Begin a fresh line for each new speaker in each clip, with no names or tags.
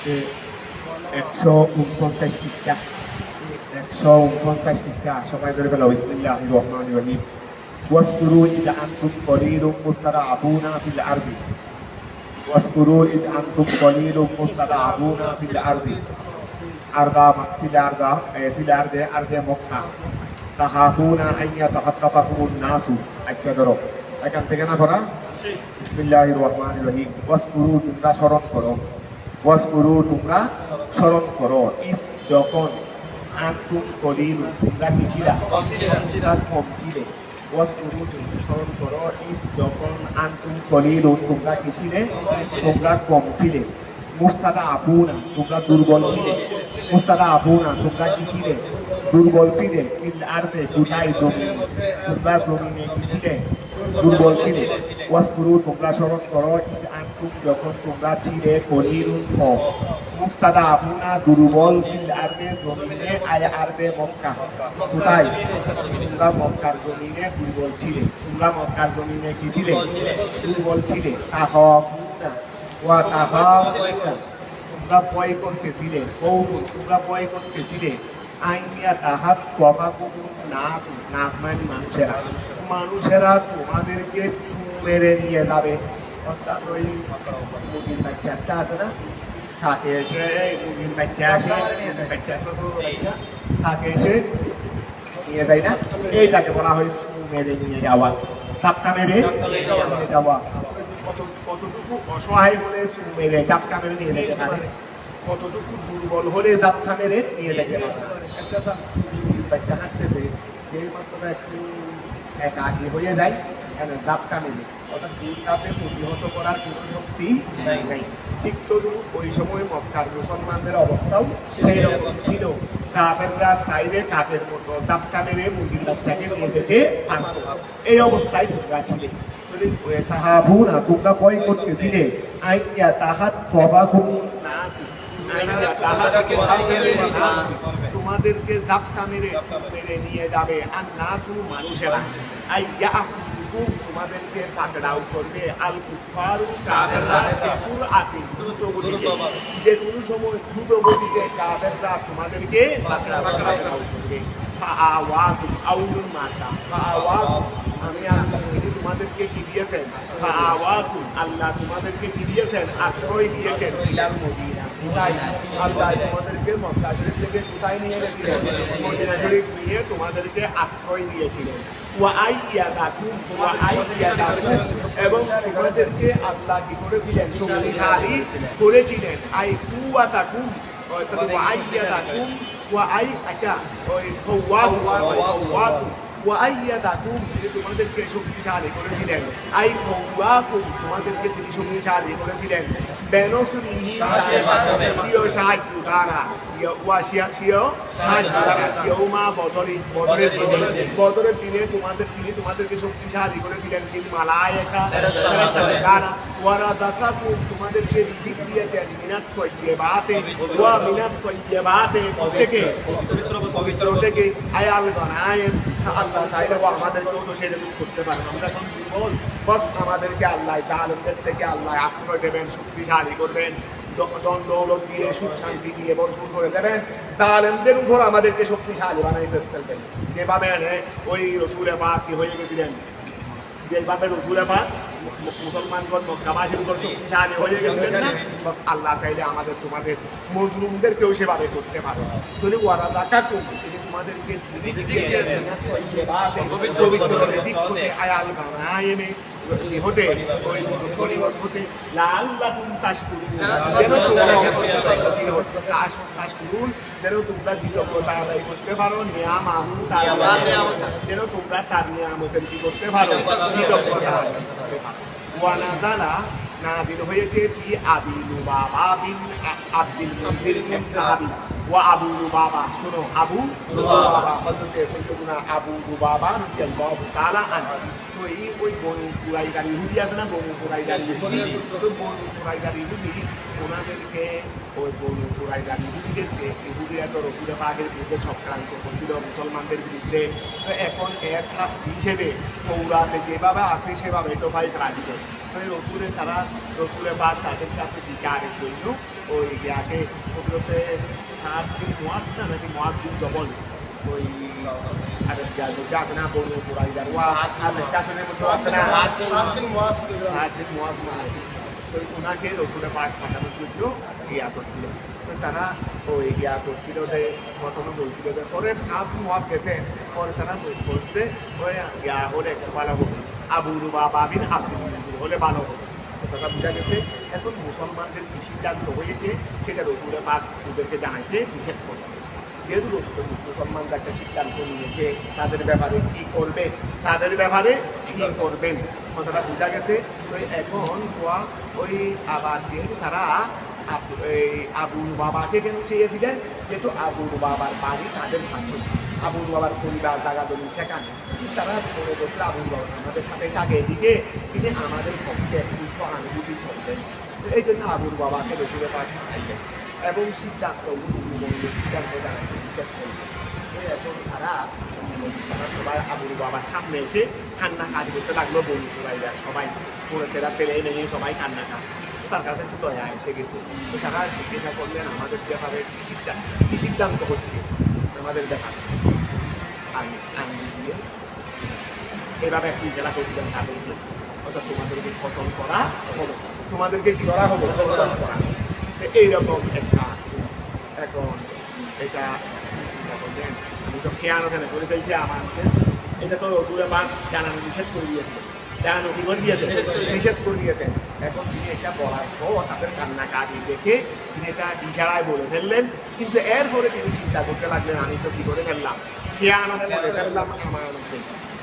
যে ১৪৯ পৃষ্ঠা ১৪৯ পৃষ্ঠা সবাই ধরে ফেলো বিসমিল্লাহির রহমানির রহিম ওয়াসকুরু ইদ আনতুম কলিলুম মুস্তাদআফুনা ফিল আরদি ওয়াসকুরু ইদ আনতুম কলিলুম মুস্তাদআফুনা ফিল আরদি ফিল আরদে মক্কা তাখাফুনা আন ইয়াতাখাত্তাফাকুমুন নাসু। আচ্ছা ধরো এখান থেকে না পড়া বিসমিল্লাহির রহমানির রহিম ওয়াসকুরু তোমরা স্মরণ করো ওয়াসকুরু তোমরা স্মরণ করো ইস যখন আনতুম কলিলুম তোমরা কি ছিলা কম ছিলে ওয়াসকুরু তোমরা স্মরণ করো ইস যখন আনতুম কলিলুম তোমরা কি ছিলে তোমরা কম ছিলে মুস্তাদআফুনা তোমরা দুর্বল ছিলে মুস্তাদআফুনা তোমরা কি ছিলে দুর্বল ছিলে ফিল আরদে গোটাই জমিনে তোমরা জমিনে কি ছিলে দুর্বল ছিলে ওয়াসকুরু তোমরা স্মরণ করো ইদ আনতুম যখন তোমরা ছিলে কলিলুন কম মুস্তাদআফুনা দুর্বল ফিল আরদে জমিনে আরদে মক্কা কোথায় তোমরা মক্কার জমিনে দুর্বল ছিলে তোমরা মক্কার জমিনে কি ছিলে দুর্বল ছিলে তাখাফুনা ওয়া তাখাফুনা তোমরা ভয় করতেছিলে তোমরা ভয় করতেছিলে আইনিয়া তাহাত কফাকুমুন নাস নাস মানে মানুষেরা তোমাদেরকে মেরে নিয়ে যাবে। অর্থাৎ ওই মুরগির বাচ্চা একটা আছে না থাকে এসে মুরগির বাচ্চা আসে থাকে এসে নিয়ে যায় না, এইটাকে বলা হয় মেরে নিয়ে যাওয়া, চাপটা মেরে নিয়ে যাওয়া। কতটুকু অসহায় হলে মেরে চাপটা মেরে নিয়ে যেতে পারে, কতটুকু দুর্বল হলে চাপটা মেরে নিয়ে যেতে পারে। একটা বাচ্চা হাঁটতেছে যেই মাত্রা একটু একাকী হয়ে যায় চাপটা মেরে, অর্থাৎ দুই কাছে প্রতিহত করার কোনো শক্তি নাই। ঠিক তদুরূপ ওই সময় মক্কার মুসলমানদের অবস্থাও সেই রকম ছিল। কাফেররা সাইডে কাকের মতো চাপটা মেরে মুরগির বাচ্চাকে নিয়ে যেতে পারত। এই অবস্থায় তোমরা ছিলে। তাহাবুনা তোমরা ভয় করতেছিলে আইয়া তাহাত কফাকুমুন নাস তোমাদেরকে ধাক্কা মেরে নিয়ে যাবে। আর নাসু মানুষেরা আইয়া তোমাদেরকে পাকড়াও করবে। আল কুফারু কাফেররা দ্রুত গতিতে, যে কোনো সময় দ্রুত গতিতে কাফেররা তোমাদেরকে পাকড়াও করবে। ফাআওয়াকুম আউলুল মাতা ফাআওয়াকুম আমি আল্লাহ তোমাদেরকে কি দিয়েছেন, ফাআওয়াকুম আল্লাহ তোমাদেরকে কি দিয়েছেন, আশ্রয় দিয়েছেন। ইলাল মদিনা কোথায় আল্লাহ তোমাদেরকে মক্কা শরীফ থেকে কোথায় নিয়ে গেছিলেন, মদিনা শরীফ নিয়ে তোমাদেরকে আশ্রয় দিয়েছিলেন। ওয়া আইয়াদাকুম এবং তোমাদেরকে আল্লাহ কি করেছিলেন, শক্তিশালী করেছিলেন। আই কুওয়াতাকুম ওয়া আইয়াদাকুম ওয়া আই আচ্ছা ওই ওয়াইয়াদাকুম তিনি তোমাদেরকে শক্তিশালী করেছিলেন। আই কওয়াকুম তোমাদেরকে তিনি শক্তিশালী করেছিলেন। বেনসরিহি সিও সাহায্য দ্বারা ইয়ৌমা বদরের দিনে তিনি তোমাদেরকে শক্তিশালী করেছিলেন। বিল মালায়েকা দ্বারা ওয়ারাযাকাকুম তোমাদেরকে রিজিক দিয়েছেন। মিনাত তাইয়্যিবাতে ওয়া মিনাত তাইয়্যিবাতে থেকে পবিত্র থেকে আয়াল গনায়েম আল্লাহ চাইলে আমাদেরকেও তো সেরকম করতে পারেন। আমরা এখন দুর্বল, বাস আমাদেরকে আল্লাহ জালেমদের থেকে আল্লাহ আশ্রয় দেবেন, শক্তিশালী করবেন, দৌলত দিয়ে সুখ শান্তি দিয়ে ভরপুর করে দেবেন। জালেমদের উপর আমাদেরকে শক্তিশালী বানাই ফেলবেন। যেভাবে ওই রসুলে পাক কি হয়ে গেছিলেন, যেভাবে রসুলে পাক মুসলমানগণ মক্কাবাসীর উপর শক্তিশালী হয়ে গেছিলেন না, বাস আল্লাহ চাইলে আমাদের তোমাদের মজলুমদেরকেও সেভাবে করতে পারে। যদি ওয়ারা যাকাকুম তিনি তোমাদেরকে পবিত্র রিজিক হতে আয়াল গানায়েমে হতে ওই গনিমত হতে লাআল্লাকুম তাশকুরুন যেন তোমরা কৃতজ্ঞতা আদায় করতে পারো। নিয়ামাহু যেন তোমরা তার নিয়ামতের কি করতে পারো, কৃতজ্ঞতা আদায় করতে পারো। ওয়ানাজালা নাযিল হয়েছে ফি আবি লুবাবা বিন আব্দুল মুত্তালিব বিন সাহাবী ওয়া আবু লুবাবা, শোনো আবু লুবাবা হযরতে সাইয়্যিদুনা আবু লুবাবা রাদিয়াল্লাহু তাআলা আনহু। তো এই ওই বনু কুরাইজার ইহুদি আছে না, বনু কুরাইজার ইহুদি, বনু কুরাইজার ইহুদি ওনাদেরকে ওই বনু কুরাইজার ইহুদিরা তো রসুল পাকের বিরুদ্ধে চক্রান্ত করছিল মুসলমানদের বিরুদ্ধে। তো এখন এর শাস্তি হিসেবে তৌরাতে যেভাবে আছে সেভাবে তো ফাইসলা দিবে। তো
ওই রসুলে তারা রসুলে বা তাদের কাছে বিচারের জন্য ওই ইয়াকে ওগুলোতে 7 দিন মোয়াজ না নাকি মোয়াজ দিন জবল ওই আর আছে না বলবো পুরাই যার স্টেশনের মধ্যে আছে না 7 দিন মোয়াজ মানে তো ওনাকে রসুলে পাক পাঠানোর জন্য ইয়া করছিল। তো তারা ওই ইয়া করছিল যে প্রথমে বলছিল যে পরে 7 মোয়াজ গেছে, পরে তারা বলছে ওই ইয়া হলে ভালো হবে, আবু লুবাবা বিন আব্দুল মুনাফির হলে ভালো হবে। কথা বোঝা গেছে। এখন মুসলমানদের কি সিদ্ধান্ত হয়েছে সেটা রসুলে পাক ওদেরকে জানাইতে নিষেধ করছে। যেহেতু মুসলমানরা একটা সিদ্ধান্ত নিয়েছে তাদের ব্যাপারে কি করবে, তাদের ব্যাপারে কি করবেন কথাটা বোঝা গেছে। তো এখন ওই আবার যেহেতু তারা এই আবুল বাবাকে কেন চেয়েছিলেন, যেহেতু আবুল বাবার বাড়ি তাদের পাশে, আবুল বাবার পরিবার জায়গা জমি সেখানে, তারা মনে করছে আবুল বাবা আমাদের সাথে থাকে, এদিকে তিনি আমাদের পক্ষে একটু সহানুভূতি করবেন। এই জন্য আবুল বাবাকে রসুলের পাশে পাঠাইলেন এবং সিদ্ধান্ত জানাতে নিষেধ করলেন। এখন তারা সবাই আবুল বাবার সামনে এসে কান্না কাজ করতে লাগলো, বন্ধুরা সবাই ছেলেরা ছেলে মেয়ে সবাই কান্না কাজ। তার কাছে একটু দয়া এসে গেছে। তো তারা জিজ্ঞাসা করলেন আমাদের ব্যাপারে কি সিদ্ধান্ত হচ্ছে আমাদের ব্যাপারে। আমি দিয়ে এভাবে একটি জেলা করছিলেন তাদেরকে, অর্থাৎ তোমাদেরকে খতম করা হলো, তোমাদেরকে কি করা হলো খতম করা। এইরকম একটা এখন এটা চিন্তা করলেন, আমি তো খেয়াল ওখানে করে ফেলছি আমাকে, এটা তো দূরে বা জানানো নিষেধ করে দিয়েছিল, জানানো কি করে দিয়েছে নিষেধ করে দিয়েছেন। এখন তিনি এটা বলার পর তাদের কান্নাকাটি দেখে তিনি এটা ইশারায় বলে ফেললেন, কিন্তু এরপরে তিনি চিন্তা করতে লাগলেন আমি তো কি করে ফেললাম, খেয়াল করে ফেললাম আমার মধ্যে।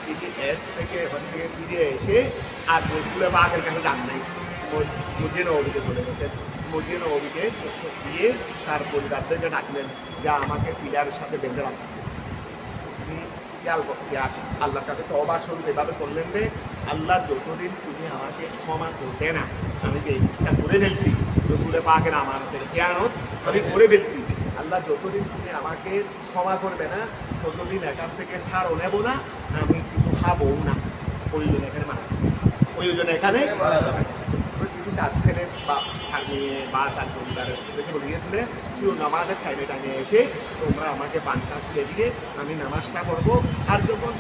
তিনি এর থেকে ওখান থেকে ফিরে এসে আর রসুলে পাকের কাছে যান নাই, মসজিদে নববীতে চলে গেছেন। মসজিদে নববীতে দিয়ে তার পরিবারদেরকে ডাকলেন যা আমাকে পিলারের সাথে বেঁধে রাখবেন। তিনি আল্লাহর কাছে তওবা স্বরূপ এভাবে করলেন যে আল্লাহ যতদিন তুমি আমাকে ক্ষমা করবে না, আমি যে এই জিনিসটা করে ফেলছি রসুলে পাকের আমার খেয়ানত আমি করে ফেলছি, আল্লাহ যতদিন তুমি আমাকে ক্ষমা করবে না ততদিন এখান থেকে ছাড়ও নেবো না, আমি কিছু খাবো না। প্রয়োজন এখানে মারা, প্রয়োজন এখানে তিনি তার ছেলে বা তার মেয়ে বা তার পরিবারের চলে গিয়েছিলেন, শুধু নামাজের টাইমে টাইমে এসে তোমরা আমাকে পানটা তুলে দিয়ে আমি নামাজটা করবো, আর যখন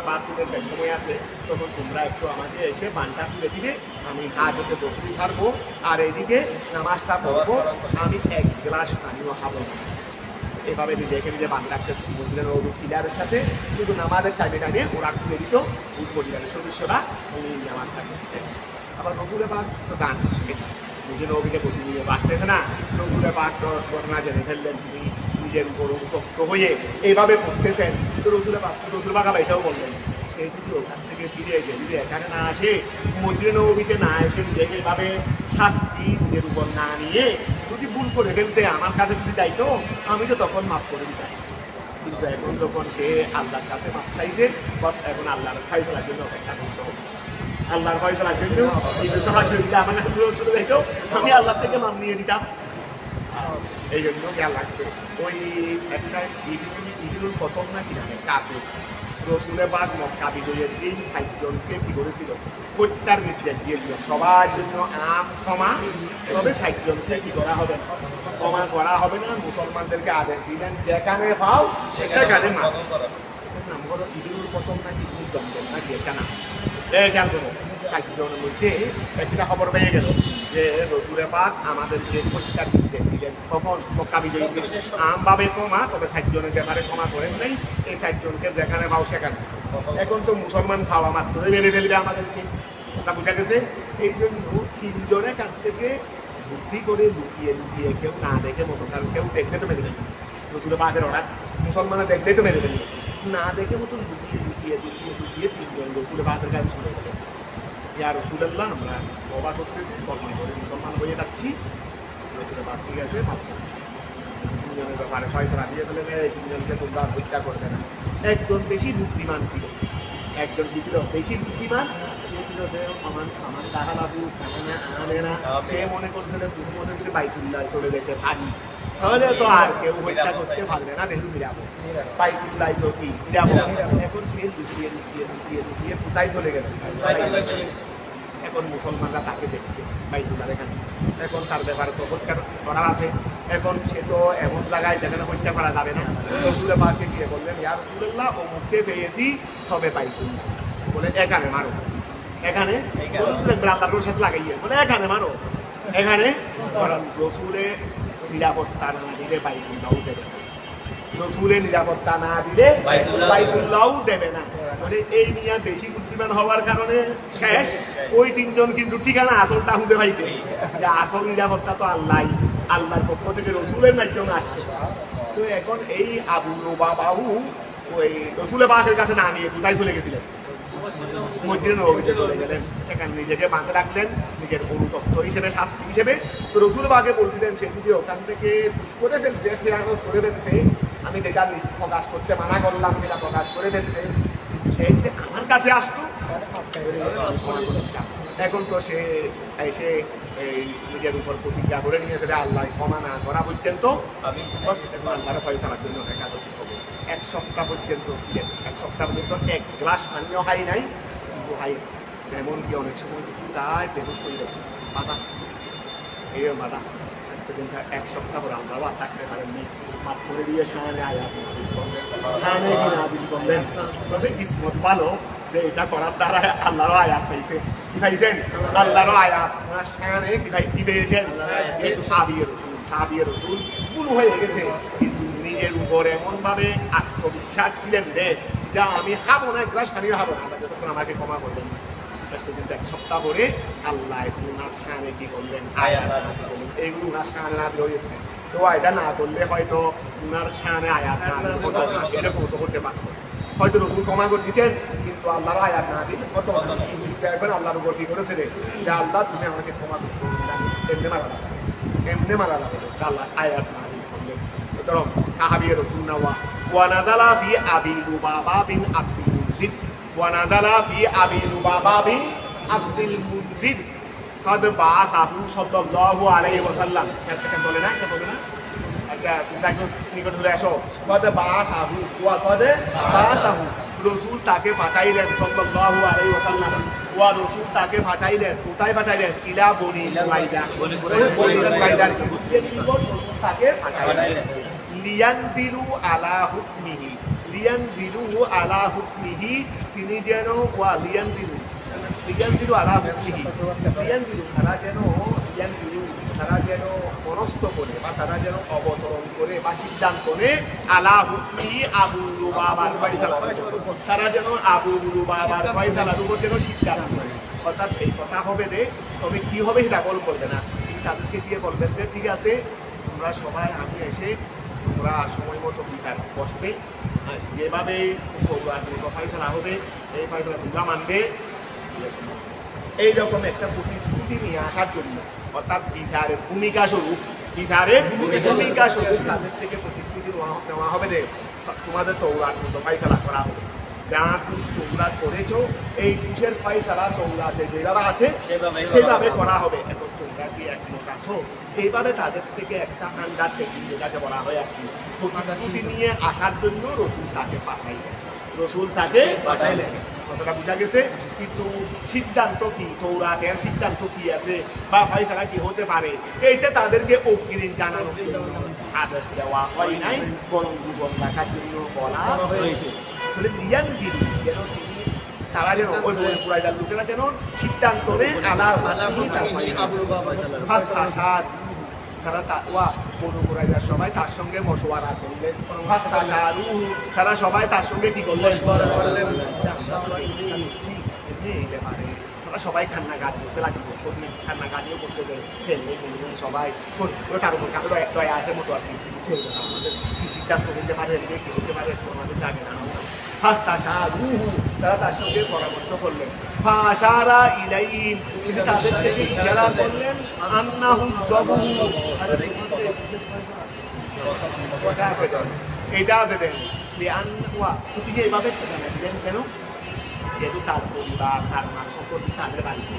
বাথরুমের সময় আছে তখন তোমরা একটু আমাকে এসে পানটা তুলে দিবে, আমি হাত হতে বসতে ছাড়বো, আর এদিকে নামাজটা করবো, আমি 1 গ্লাস পানিও খাবো না। এভাবে নিজেকে নিজে বান্ধ রাখতে মন্দিরের ফিলারের সাথে শুধু নামাজের টাইমে টাইমে ওরা খুলে দিত, ওই পরিবারের সদস্যরা উনি নামাজটা করতেন। আবার রসুলের পাক তো গান শিখে নিজের নবীকে প্রতিদিনে বাঁচতেছে না, রসুলের পাক ঘটনা জেনে ফেললেন, তিনি নিজের উপর উত্তপ্ত হয়ে এইভাবে পড়তেছেন। তো রসুলের পাক আবার এটাও বললেন সে যদি ওখান থেকে ফিরে এসে যদি এখানে না আসে, মসজিদে নবীতে না এসে নিজেকে এভাবে শাস্তি নিজের উপর না নিয়ে যদি ভুল করে ফেলতে আমার কাছে যদি যাইতো আমি তো তখন মাফ করে দিতাম। কিন্তু এখন যখন সে আল্লাহর কাছে মাফ চাইছে, বাস এখন আল্লাহর ফয়সালার জন্য অপেক্ষা করতে হবে। আল্লাহর ফয়সালার জন্য কিন্তু সরাসরি আমার কাছে চলে যাইতো, আমি আল্লাহ থেকে মাপ নিয়ে দিতাম। এই জন্য খেয়াল রাখবে ওই একটা ইবিনুল প্রথম না কি নামে কাছে রসুলে পাক মক্কা বিজয়ের দিন 60 জনকে কি করেছিল হত্যার নির্দেশ দিয়েছিল, সবার জন্য ক্ষমা, তবে 60 জনকে কি করা হবে ক্ষমা করা হবে না। মুসলমানদেরকে আদেশ দিলেন যেখানে পাও সেখানে নাম করো ইবিনুল প্রথম নাকি ইবিনুল জমজম নাকি একটা নাম খেয়াল করো। 60 জনের মধ্যে একটা খবর পেয়ে গেল যে রসুলে পাক আমাদেরকে হত্যার নির্দেশ দিলেন, তখন মক্কা বিজয়ী আমভাবে ক্ষমা, তবে 60 জনের ব্যাপারে ক্ষমা করেন নাই। এই 60 জনকে যেখানে পাও সেখানে। এখন তো মুসলমান খাওয়া মাত্র মেরে ফেলবে আমাদেরকে, কথা বুঝা গেছে। এই জন্য 3 জনের কাছ থেকে বুদ্ধি করে লুকিয়ে লুকিয়ে কেউ না দেখে মতো, কারণ কেউ দেখলে তো মেরে ফেলবে, রসুলে পাকের অর্ডার মুসলমানরা দেখলে তো মেরে ফেলবে, না দেখে মতো লুকিয়ে লুকিয়ে লুকিয়ে লুকিয়ে 3 জন রসুলে পাকের কাছে শুনে গেল ইয়া রাসূলুল্লাহ আমরা তওবা করতেছি, কলমা করে মুসলমান হয়ে যাচ্ছি, রসুলের পাক ঠিক আছে মাফ করুন। 3 জনের ব্যাপারে ফয়সালা দিয়ে দিলেন এই 3 জনকে তোমরা হত্যা করবে না। একজন বেশি বুদ্ধিমান ছিল, একজন কি ছিল বেশি বুদ্ধিমান, সে ছিল যে আমার দাহালাবু আমেনা, সে মনে করছিল তুমি মনে করে বাইতুল্লাহ চলে যেতে পারি, তাহলে তো আর কেউ হত্যা করতে পারবে না, দেখুন নিরাপদ বাইতুল্লাহ তো কি নিরাপদ। এখন সে লুকিয়ে লুকিয়ে লুকিয়ে লুকিয়ে কোথায় চলে গেল, এখন এখন মুসলমানরা তাকে দেখছে বাইতুল্লাহর এখানে। এখন তার ব্যাপারে তো হত্যা করার আছে। এখন সে তো এমন জায়গায় যেখানে হত্যা করা যাবে না। রসুল পাককে গিয়ে বললেন, ইয়া রাসূলুল্লাহ, ও মুখে পেয়েছি, তবে বাইতুল্লাহ বলে এখানে মারো, এখানে ব্রাদারের সাথে লাগাইয়ে বলে এখানে মারো, এখানে রসুলের নিরাপত্তা না দিলে বাইতুল্লাহ দেবে না। রসুলের নিরাপত্তা না দিলে বাইতুল্লাহ দেবে না। বলে এই নিয়ে বেশি বুদ্ধিমান হওয়ার কারণে শেষ। ওই তিনজন কিন্তু ঠিকানা আসলটা খুঁজে পাইছে যে আসল নিরাপত্তা তো আল্লাহর পক্ষ থেকে রসুলের মাধ্যমে আসছে। তো এখন এই আবু লুবাবাহু ওই রসুলের পাকের কাছে না নিয়ে কোথায় চলে গেছিলেন? মসজিদে নববীতে চলে গেলেন। সেখানে নিজেকে বাঁধে রাখলেন নিজের অনুতপ্ত হিসেবে, শাস্তি হিসেবে। তো রসুল পাকে বলছিলেন সে যদি ওখান থেকে করে ফেলছে, খেয়ানত করে ফেলছে, আমি যেটা প্রকাশ করতে মানা করলাম সেটা প্রকাশ করে ফেলছে, কিন্তু সে আমার কাছে আসতো। এখন তো সে এসে এই নিজের উপর প্রতিজ্ঞা করে নিয়েছে যে আল্লাহ ক্ষমা না করা পর্যন্ত আল্লাহর ফয়সালার জন্য একাদশ হবে। 1 সপ্তাহ পর্যন্ত ছিলেন। 1 সপ্তাহ পর্যন্ত 1 গ্লাস পানিও খাই নাই, কিন্তু খাই এমনকি অনেক সময় তাই বেহুশ হয়ে যাবে মাথা, এই মাথা। শেষ পর্যন্ত 1 সপ্তাহ পর আমরাও আর থাকতে পারেননি। মাঠ করে দিয়ে সামনে আয়াত সামনে কি নাযিল করলেন। তবে কিসমত ভালো যে এটা করার দ্বারা আল্লাহরও আয়াত পাইছে। কি পাইছেন? আল্লাহরও আয়াত। ওনার সামনে কি পেয়েছেন? সাহাবীয়ে রাসূল ভুল হয়ে গেছে, কিন্তু নিজের উপর এমন ভাবে আত্মবিশ্বাস ছিলেন যে যা আমি খাবো না, এক গ্লাস পানিও খাবো না, আল্লাহ যতক্ষণ আমাকে ক্ষমা করবেন। কিন্তু 1 সপ্তাহ পরে আল্লাহ উনার সামনে কি করলেন? আয়াত করলেন। এইগুলো উনার সামনে না হয়েছে। তো এটা না করলে হয়তো উনার সামনে আয়াত না এরকম তো করতে পারতো। হয়তো রসুল ক্ষমা করে দিতেন, কিন্তু আল্লাহর আয়াত না দিতে কত একবার আল্লাহর উপর কি করেছে রে যে আল্লাহ তুমি আমাকে ক্ষমা করতে এমনি মারা লাগবে, এমনি মারা লাগবে। আল্লাহ আয়াত না দিতে করলেন। সুতরাং সাহাবী রাসূল নাওয়া ওয়ানাদালা ফি আবি লুবাবা বিন আব্দুল মুনজির, ওয়ানাদালা ফি আবি লুবাবা বিন আব্দুল মুনজির قد بعثه صلى الله عليه وسلم। একটা বলে না, একটা বলে না, আচ্ছা দেখো নিকট ধরে আসো। قد بعثه وقد بعثه, রাসূল তাকে পাঠাইলেন সাল্লাল্লাহু আলাইহি ওয়াসাল্লাম। ওয়া রাসূল তাকে পাঠাইলেন, কোথায় পাঠাইলেন? ইলা বনি কুরাইদা, বনি কুরাইদার নিকট তাকে পাঠাইলেন। লিয়ানজিরু আলা হুকমিহি, লিয়ানজিরু আলা হুকমিহি, তিনি যেন ওয়া লিয়ানজিরু আলা হুকমিহি, তারা যেন মনস্থ করে বা তারা যেন অবতরণ করে বা সিদ্ধান্ত নেয় আলা হুকমিহি, আবু লুবাবার ফয়সালা, তারা যেন আবু লুবাবার ফয়সালার উপর যেন সিদ্ধান্ত নেয়। অর্থাৎ এই কথা হবে যে তবে কি হবে সেটা বল করবে না, তাদেরকে দিয়ে বলবেন যে ঠিক আছে তোমরা সবাই আগে এসে তোমরা সময় মতো বিচার বসবে, যেভাবে ফয়সালা হবে এই ফয়সালা তোমরা মানবে, এইরকম একটা প্রতিশ্রুতি নিয়ে আসার জন্য। অর্থাৎ বিচারের ভূমিকা স্বরূপ তাদের থেকে প্রতিশ্রুতি নেওয়া হবে যে তোমাদের তৌরাত মতো ফয়সালা করা হবে, যা দুষ তোমরা করেছো এই দুষের ফয়সালা তৌরাতে যেভাবে আছে সেভাবে করা হবে। এখন তোমরা কি একমত আছো? এইভাবে তাদের থেকে একটা আন্ডারটেকিং যেটাকে বলা হয় আর কি, প্রতিশ্রুতি নিয়ে আসার জন্য রসুল তাকে পাঠাইলেন। কথাটা বোঝা গেছে? কিন্তু সিদ্ধান্ত কি, তৌরাতের সিদ্ধান্ত কি আছে বা ফয়সালা কি হতে পারে, এইটা তাদেরকে অগ্রিম জানানোর জন্য আদেশ দেওয়া হয় নাই, বরং জীবন রাখার জন্য বলা হয়েছে। তাহলে লিয়ানজিরু, যেন তিনি তারা যেন ওই বনি কুরাইদার লোকেরা যেন সিদ্ধান্ত নেয় আলা ফাসাদ, তারা বনু কুরাইজার সবাই তার সঙ্গে মশওয়ারা করলেন, তারা সবাই তার সঙ্গে কি করলেন? তারা সবাই কান্নাকাটি করতে লাগলো, কান্নাকাটিও করতে চাইলেন সবাই, তার উপর কাছে দয়া আসে মতো আর কি, আমাদের কি সিদ্ধান্ত নিতে পারেন, কি হতে পারে আমাদের আগে না। তারা তার সঙ্গে পরামর্শ করলেন। ফাশারা ইলাইহিম, তিনি তাদের থেকে ইশারা করলেন আন্নাহু যাবু, এটা আছে দেন তিনি এইভাবে দিলেন কেন? যেহেতু তার পরিবার তার মা সম্পত্তি তাদের বাড়িতে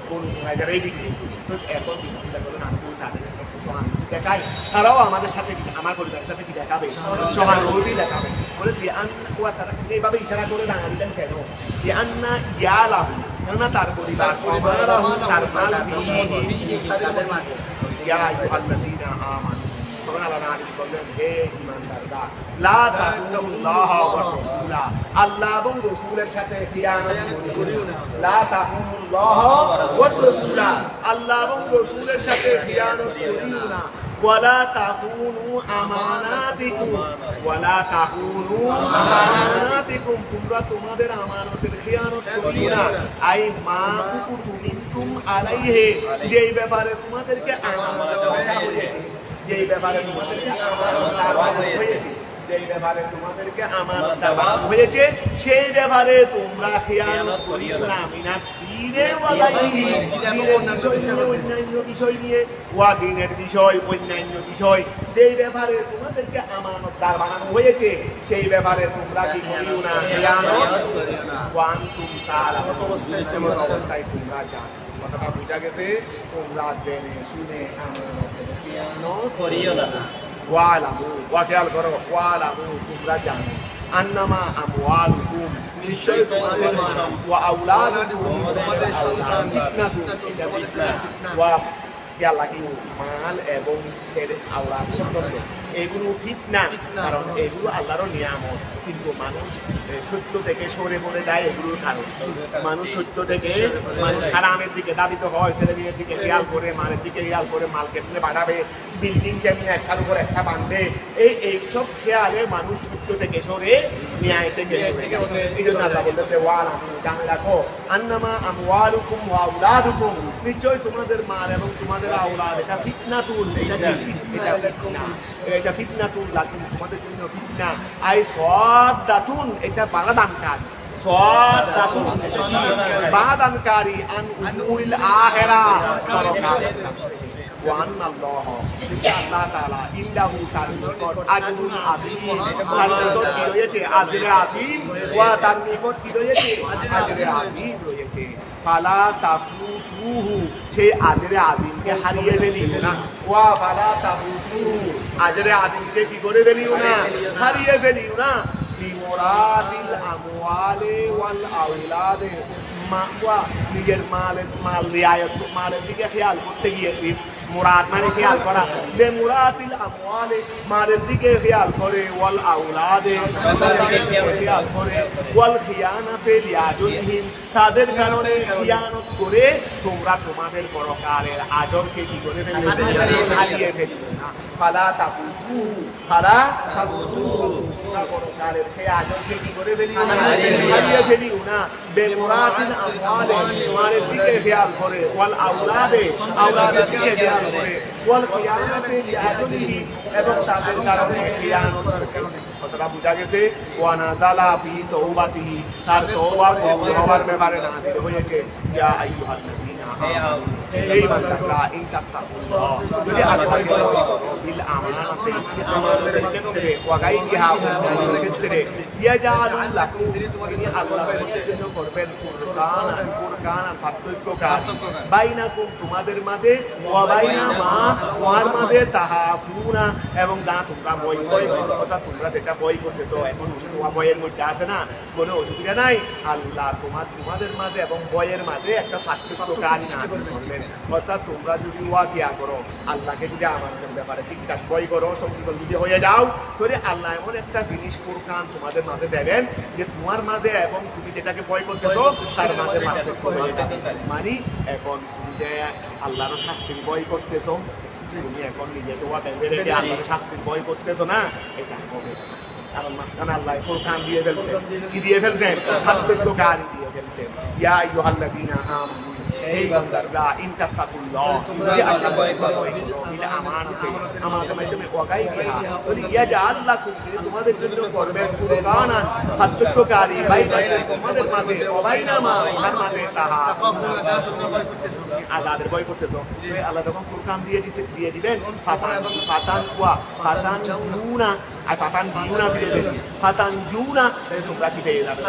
বনু কুরাইজার এই দিকে, তো এখন চিন্তা করলেন আমি তাদের একটু সহানুভূতি দেখাই, তারাও আমাদের সাথে আমার পরিবারের সাথে কি দেখাবে? সহানুভূতি দেখাবে বলে তারা এইভাবে ইশারা করে দাঁড়া দিলেন কেন? ইয়ালাহু, না তার পরিবার আমারাহু তার মাল
তাদের মাঝে
ইয়া আইয়ুহাল্লাযীনা আমানু তখন আল্লাহ নাযিল করলেন হে ঈমানদাররা লা তাকুল্লাহ ওয়া রাসূলা আল্লাহ এবং রাসূলের সাথে খিয়ানত করিও না লা তাকুল্লাহ ওয়া রাসূলা আল্লাহ এবং রাসূলের সাথে খিয়ানত করিও না ওয়ালা তাকুনু আমানাতিকুম ওয়ালা তাকুনু আমানাতিকুম তোমরা তোমাদের আমানতের খিয়ানত করিও না আই মা কুতুমিনকুম আলাইহি যেই ব্যাপারে তোমাদেরকে আমানত দেওয়া হয়েছে যেই ব্যাপারে তোমাদেরকে আমানত দেওয়া হয়েছে যেই ব্যাপারে তোমাদেরকে আমানত দেওয়া হয়েছে সেই ব্যাপারে তোমরা খিয়ানত করিও না মিনাত দ্বীনে ওয়া গায়রিহি অন্যান্য বিষয় নিয়ে ওয়া দ্বীনের বিষয় অন্যান্য বিষয় যেই ব্যাপারে তোমাদেরকে আমানত দার বানানো হয়েছে সেই ব্যাপারে তোমরা কি করিও না খিয়ানত করিও না ওয়া আনতুম তাআলামুন অবস্থায় তোমরা জানো কথাটা বুঝা গেছে তোমরা জেনে শুনে আমানতের খিয়ানত করিও না ওয়ালামু ওয়া খেয়াল করো ওয়ালামু তোমরা জানো আন্নামা আমওয়ালুকুম নিশ্চয় তোমাদের ওয়া আওলাদুকুম তোমাদের সন্তান ফিতনাতুন এটা ফিতনা ওয়া খেয়াল রাখিও মাল এবং ছেলে আওলাদ সন্তান এগুলো ফিতনা কারণ এগুলো আল্লাহর নিয়ামত কিন্তু মানুষ সত্য থেকে সরে পড়ে যায় এগুলোর কারণ মানুষ সত্য থেকে মানুষ হারামের দিকে দাবিত হয় ছেলে মেয়ের দিকে খেয়াল করে মালের দিকে খেয়াল করে মাল কেটে বাড়াবে বিল্ডিং কেমনি একটার উপর একটা বাঁধবে এইসব খেয়ালে মানুষ সত্য থেকে সরে ন্যায় থেকে এই জন্য আল্লাহ বলতে ওয়ালা জানে রাখো আন্নামা আমওয়ালুকুম ওয়া আওলাদুকুম নিশ্চয় তোমাদের মাল এবং তোমাদের আওলাদ এটা ফিতনাতুন এটা ফিতনাতুন লাকুম তোমাদের জন্য ফিতনা আই সাদাতুন এটা বাগাদানকারী সাদাতুন এটা কি বাগাদানকারী আন উমুরিল আখিরা ওয়া আন্নাল্লাহ আল্লাহ তাআলা ইনদাহু তার নিকট আজরুন আযীম তার নিকট কি রয়েছে আজরে আযীম ওয়া তার নিকট কি রয়েছে আজরে আযীম রয়েছে ফালা তাফুতুহু সেই আজরে আযীমকে হারিয়ে ফেলিও না ওয়া ফালা তাফুতুহু আজরে আযীমকে কি করে ফেলিও না হারিয়ে ফেলিও না বিমুরাদিল আমওয়ালি ওয়াল আওলাদে ওয়া নিজের মাল রিয়ায়ত মালের দিকে খেয়াল করতে গিয়ে মুরাদ মানে খেয়াল করা বে মুরাদিল আমওয়ালি মালের দিকে খেয়াল করে ওয়াল আওলাদে খেয়াল করে ওয়াল খিয়ানাতে লিয়াজুলহিম তাদের কারণে খিয়ানত করে তোমরা তোমাদের পরকালের আজরকে কি করে ফেলবে হারিয়ে ফেলবে না ফালা তাফুতু ফালা তাফুতু তোমরা পরকালের সেই আজরকে কি করে ফেলিও না হারিয়ে ফেলিও না বে মুরাদিল আমওয়ালি মালের দিকে খেয়াল করে ওয়াল আওলাদে আওলাদের দিকে খেয়াল করে ওয়াল খিয়ানাতে লিয়াজুলহি এবং তাদের কারণে খিয়ানত কথাটা বুঝা গেছে ওয়া নাযালা ফি তাওবাতিহি তার তওবা কবুল হওয়ার ব্যাপারে নাযিল হয়েছে ইয়া আইয়ুহাল্লাযীনা আমানু এই বান্দারা ইন তাত্তাকুল্লাহ যদি আল্লাহকে ভয় করো বিল আমানাতি আমাদের ক্ষেত্রে ওয়া গায়রিহা আমাদের ক্ষেত্রে ইয়াজালুল লাকুম তিনি আল্লাহর জন্য করবেন ফুরকান পার্থক্যকার বাইনাকুম তোমাদের মাঝে ওয়া বাইনা মা ওয়ার মাঝে তাহাফুনা এবং দা তোমরা ভয় করো অর্থাৎ তোমরা যেটা ভয় করতেছো এখন তোমার ভয়ের মধ্যে আছে না কোনো অসুবিধা নাই আল্লাহ তোমাদের মাঝে এবং ভয়ের মাঝে একটা পার্থক্যকারী করবেন অর্থাৎ তোমরা যদি ওয়াকিয়া করো আল্লাহকে যদি আমাদের ব্যাপারে ঠিকঠাক ভয় করো সংকীর্ণ যদি হয়ে যাও তাহলে আল্লাহ এমন একটা জিনিস ফুরকান তোমাদের মাঝে দেবেন যে তোমার মাঝে এবং তুমি যেটাকে ভয় করতেছো তার মাঝে পার্থক্য হয়ে যাবে মানে এখন তুমি যে আল্লাহর শাস্তির ভয় করতেছো তুমি এখন নিজেকে আল্লাহর শাস্তির ভয় করতেছো না এটা হবে কারণ মাঝখানে আল্লাহ ফুরকান দিয়ে ফেলছে কি দিয়ে ফেলছেন পার্থক্যকারী দিয়ে ফেলছেন ইয়া আইয়ুহাল্লাযীনা আমানু এই বান্দারা ইন তাত্তাকুল্লাহ যদি আল্লাহ ভয় করো বিল আমানাতে আমাদের মাধ্যমে ওয়াগাই দিয়া যদি ইয়াজআল লাকুম তোমাদের জন্য করবেন ফুরকানান পার্থক্যকারী বাইনা তোমাদের মাঝে ওয়াবাইনা মা আর মাঝে তাহা আল্লাহর ভয় করতেছো আল্লাহ তখন ফুরকান দিয়ে দিবেন ফাতান জুনা আর ফাতান জিউনা দিয়ে দেবেন ফাতান জুনা তোমরা কি পেয়ে যাবে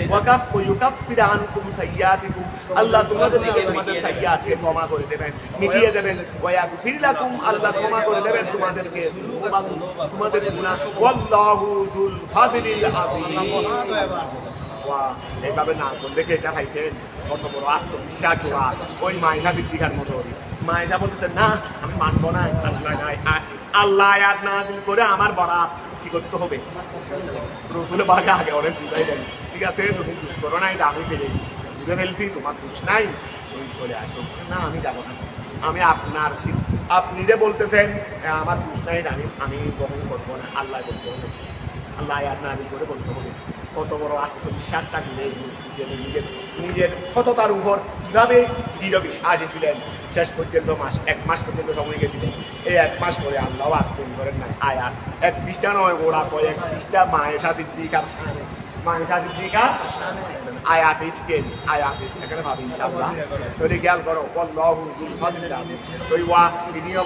ওয়াকাফ ইউকাফির আনকুম সাইয়্যাতিকুম আল্লাহ তোমাদেরকে তোমাদের সাইয়্যাতকে ক্ষমা করে দেবেন মিটিয়ে দেবেন ওয়া ইয়াগফির লাকুম আল্লাহ ক্ষমা করে দেবেন তোমাদেরকে তোমাদের গুনাহ ওয়াল্লাহু যুল ফাদলিল আযীম এইভাবে না করলে কে এটা খাইতেন কত বড় আত্মবিশ্বাস ওরা ওই মাইশা সিদ্দিকার মতো মাইশা বলতেছে না আমি মানবো না আল্লাহ নাই আল্লাহ আর না দিল করে আমার বড়া কি করতে হবে রসুল বাগে আগে অনেক বুঝাই দেন ঠিক আছে তুমি দুষ করো না এটা আমি ফেলে বুঝে ফেলছি তোমার দুষ নাই তুমি চলে আসো না আমি যাবো না আমি আপনার আপনি যে বলতেছেন আমার দুষ নাই আমি গ্রহণ করবো না আল্লাহ বলতে হবে আল্লাহ আর না আমি করে বলতে হবে কত বড় আত্মবিশ্বাস থাকলে নিজের সততার উপর কিভাবে দৃঢ় বিশ্বাসী ছিলেন শেষ পর্যন্ত এক মাস পর্যন্ত সময় গেছিলেন এই 1 মাস পরে আল্লাহ আর তৈরি করেন নাই আয়াত 31টা নয় ওরা কয় 31টা মায়েশা সিদ্দিকার সামনে মায়েশা সিদ্দিকার আয়াতে স্কেল আয়াতে এখানে ভাবি ইনশাআল্লাহ তৈরি খেয়াল করো আল্লাহু যুল ফাদলিল আযীম তো তিনিও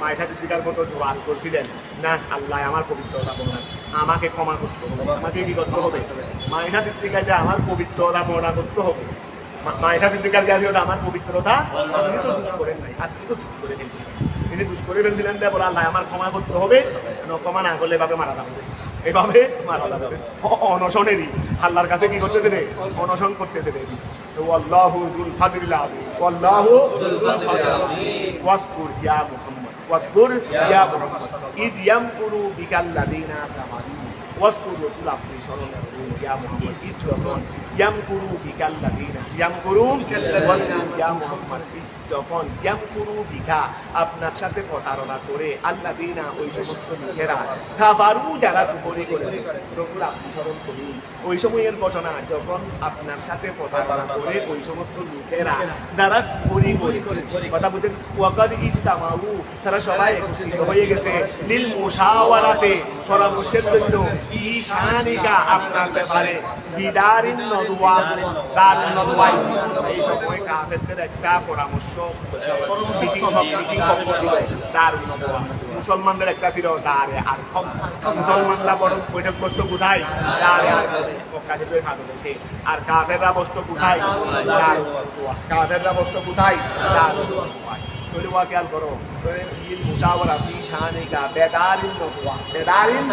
মায়েশা সিদ্দিকার মতো জোয়ান করছিলেন না আল্লাহ আমার পবিত্রতা বললেন আমাকে ক্ষমা করতে হবে আমাকে কি করতে হবে মায়েশা সিদ্দিকাকে আমার পবিত্রতা বর্ণনা করতে হবে মায়েশা সিদ্দিকার কাছে ওটা আমার পবিত্রতা তিনি তো দুষ করেন নাই আর তিনি তো দুষ করে ফেলছিলেন তিনি দুষ করে ফেলছিলেন বলে আল্লাহ আমার ক্ষমা করতে হবে ক্ষমা না করলে এভাবে মারা যাবে এভাবে মারা যাবে অনশনেরই আল্লাহর কাছে কি করতেছে রে অনশন করতেছে রে আল্লাহু যুল ফাদলিল আযীম আল্লাহু যুল ফাদলিল আযীম ওয়াসকুর ইয়া মুহাম্মদ ওয়াসকুর ইয়া মুহাম্মদ ইদ ইয়ামকুরু বিকাল্লাযিনা কাফারু ওয়াসকুর রাসূল আপনি স্মরণ করুন ইয়া মুহাম্মদ ইদ যখন ইয়ামকুরু বিকাল্লাযিনা ইয়ামকুরু ওয়াসকুর ইয়া মুহাম্মদ যখন ইয়ামকুরু বিকা আপনার সাথে প্রতারণা করে আল্লাযিনা ওই সমস্ত লোকেরা কাফারু যারা কুফরি করে রাসূল আপনি স্মরণ করুন ওই সময়ের ঘটনা যখন আপনার সাথে প্রতারণা করে ওই সমস্ত লোকেরা যারা কুফরি করে কথা বলতেন ওয়াকাদ ইজতামাউ তারা সবাই একত্রিত হয়ে গেছে লিল মুশাওয়ারাতে পরামর্শের জন্য ঈশানিকা আপনার ব্যাপারে বিদারিন নদওয়া দারুন নদওয়াই এই সময় কাফেরদের একটা পরামর্শ দারুন নদওয়া মুসলমানদের একটা ছিল দারে আর মুসলমানরা বড় বৈঠক বসতো কোথায় দারে আর কাজের খাদে আর কাফেররা বসতো কোথায় কাফেররা বসতো কোথায় দারুন নদওয়া খেয়াল করো মুশাওয়ারা ফি শানিকা বেদারিন নদওয়া বেদারিন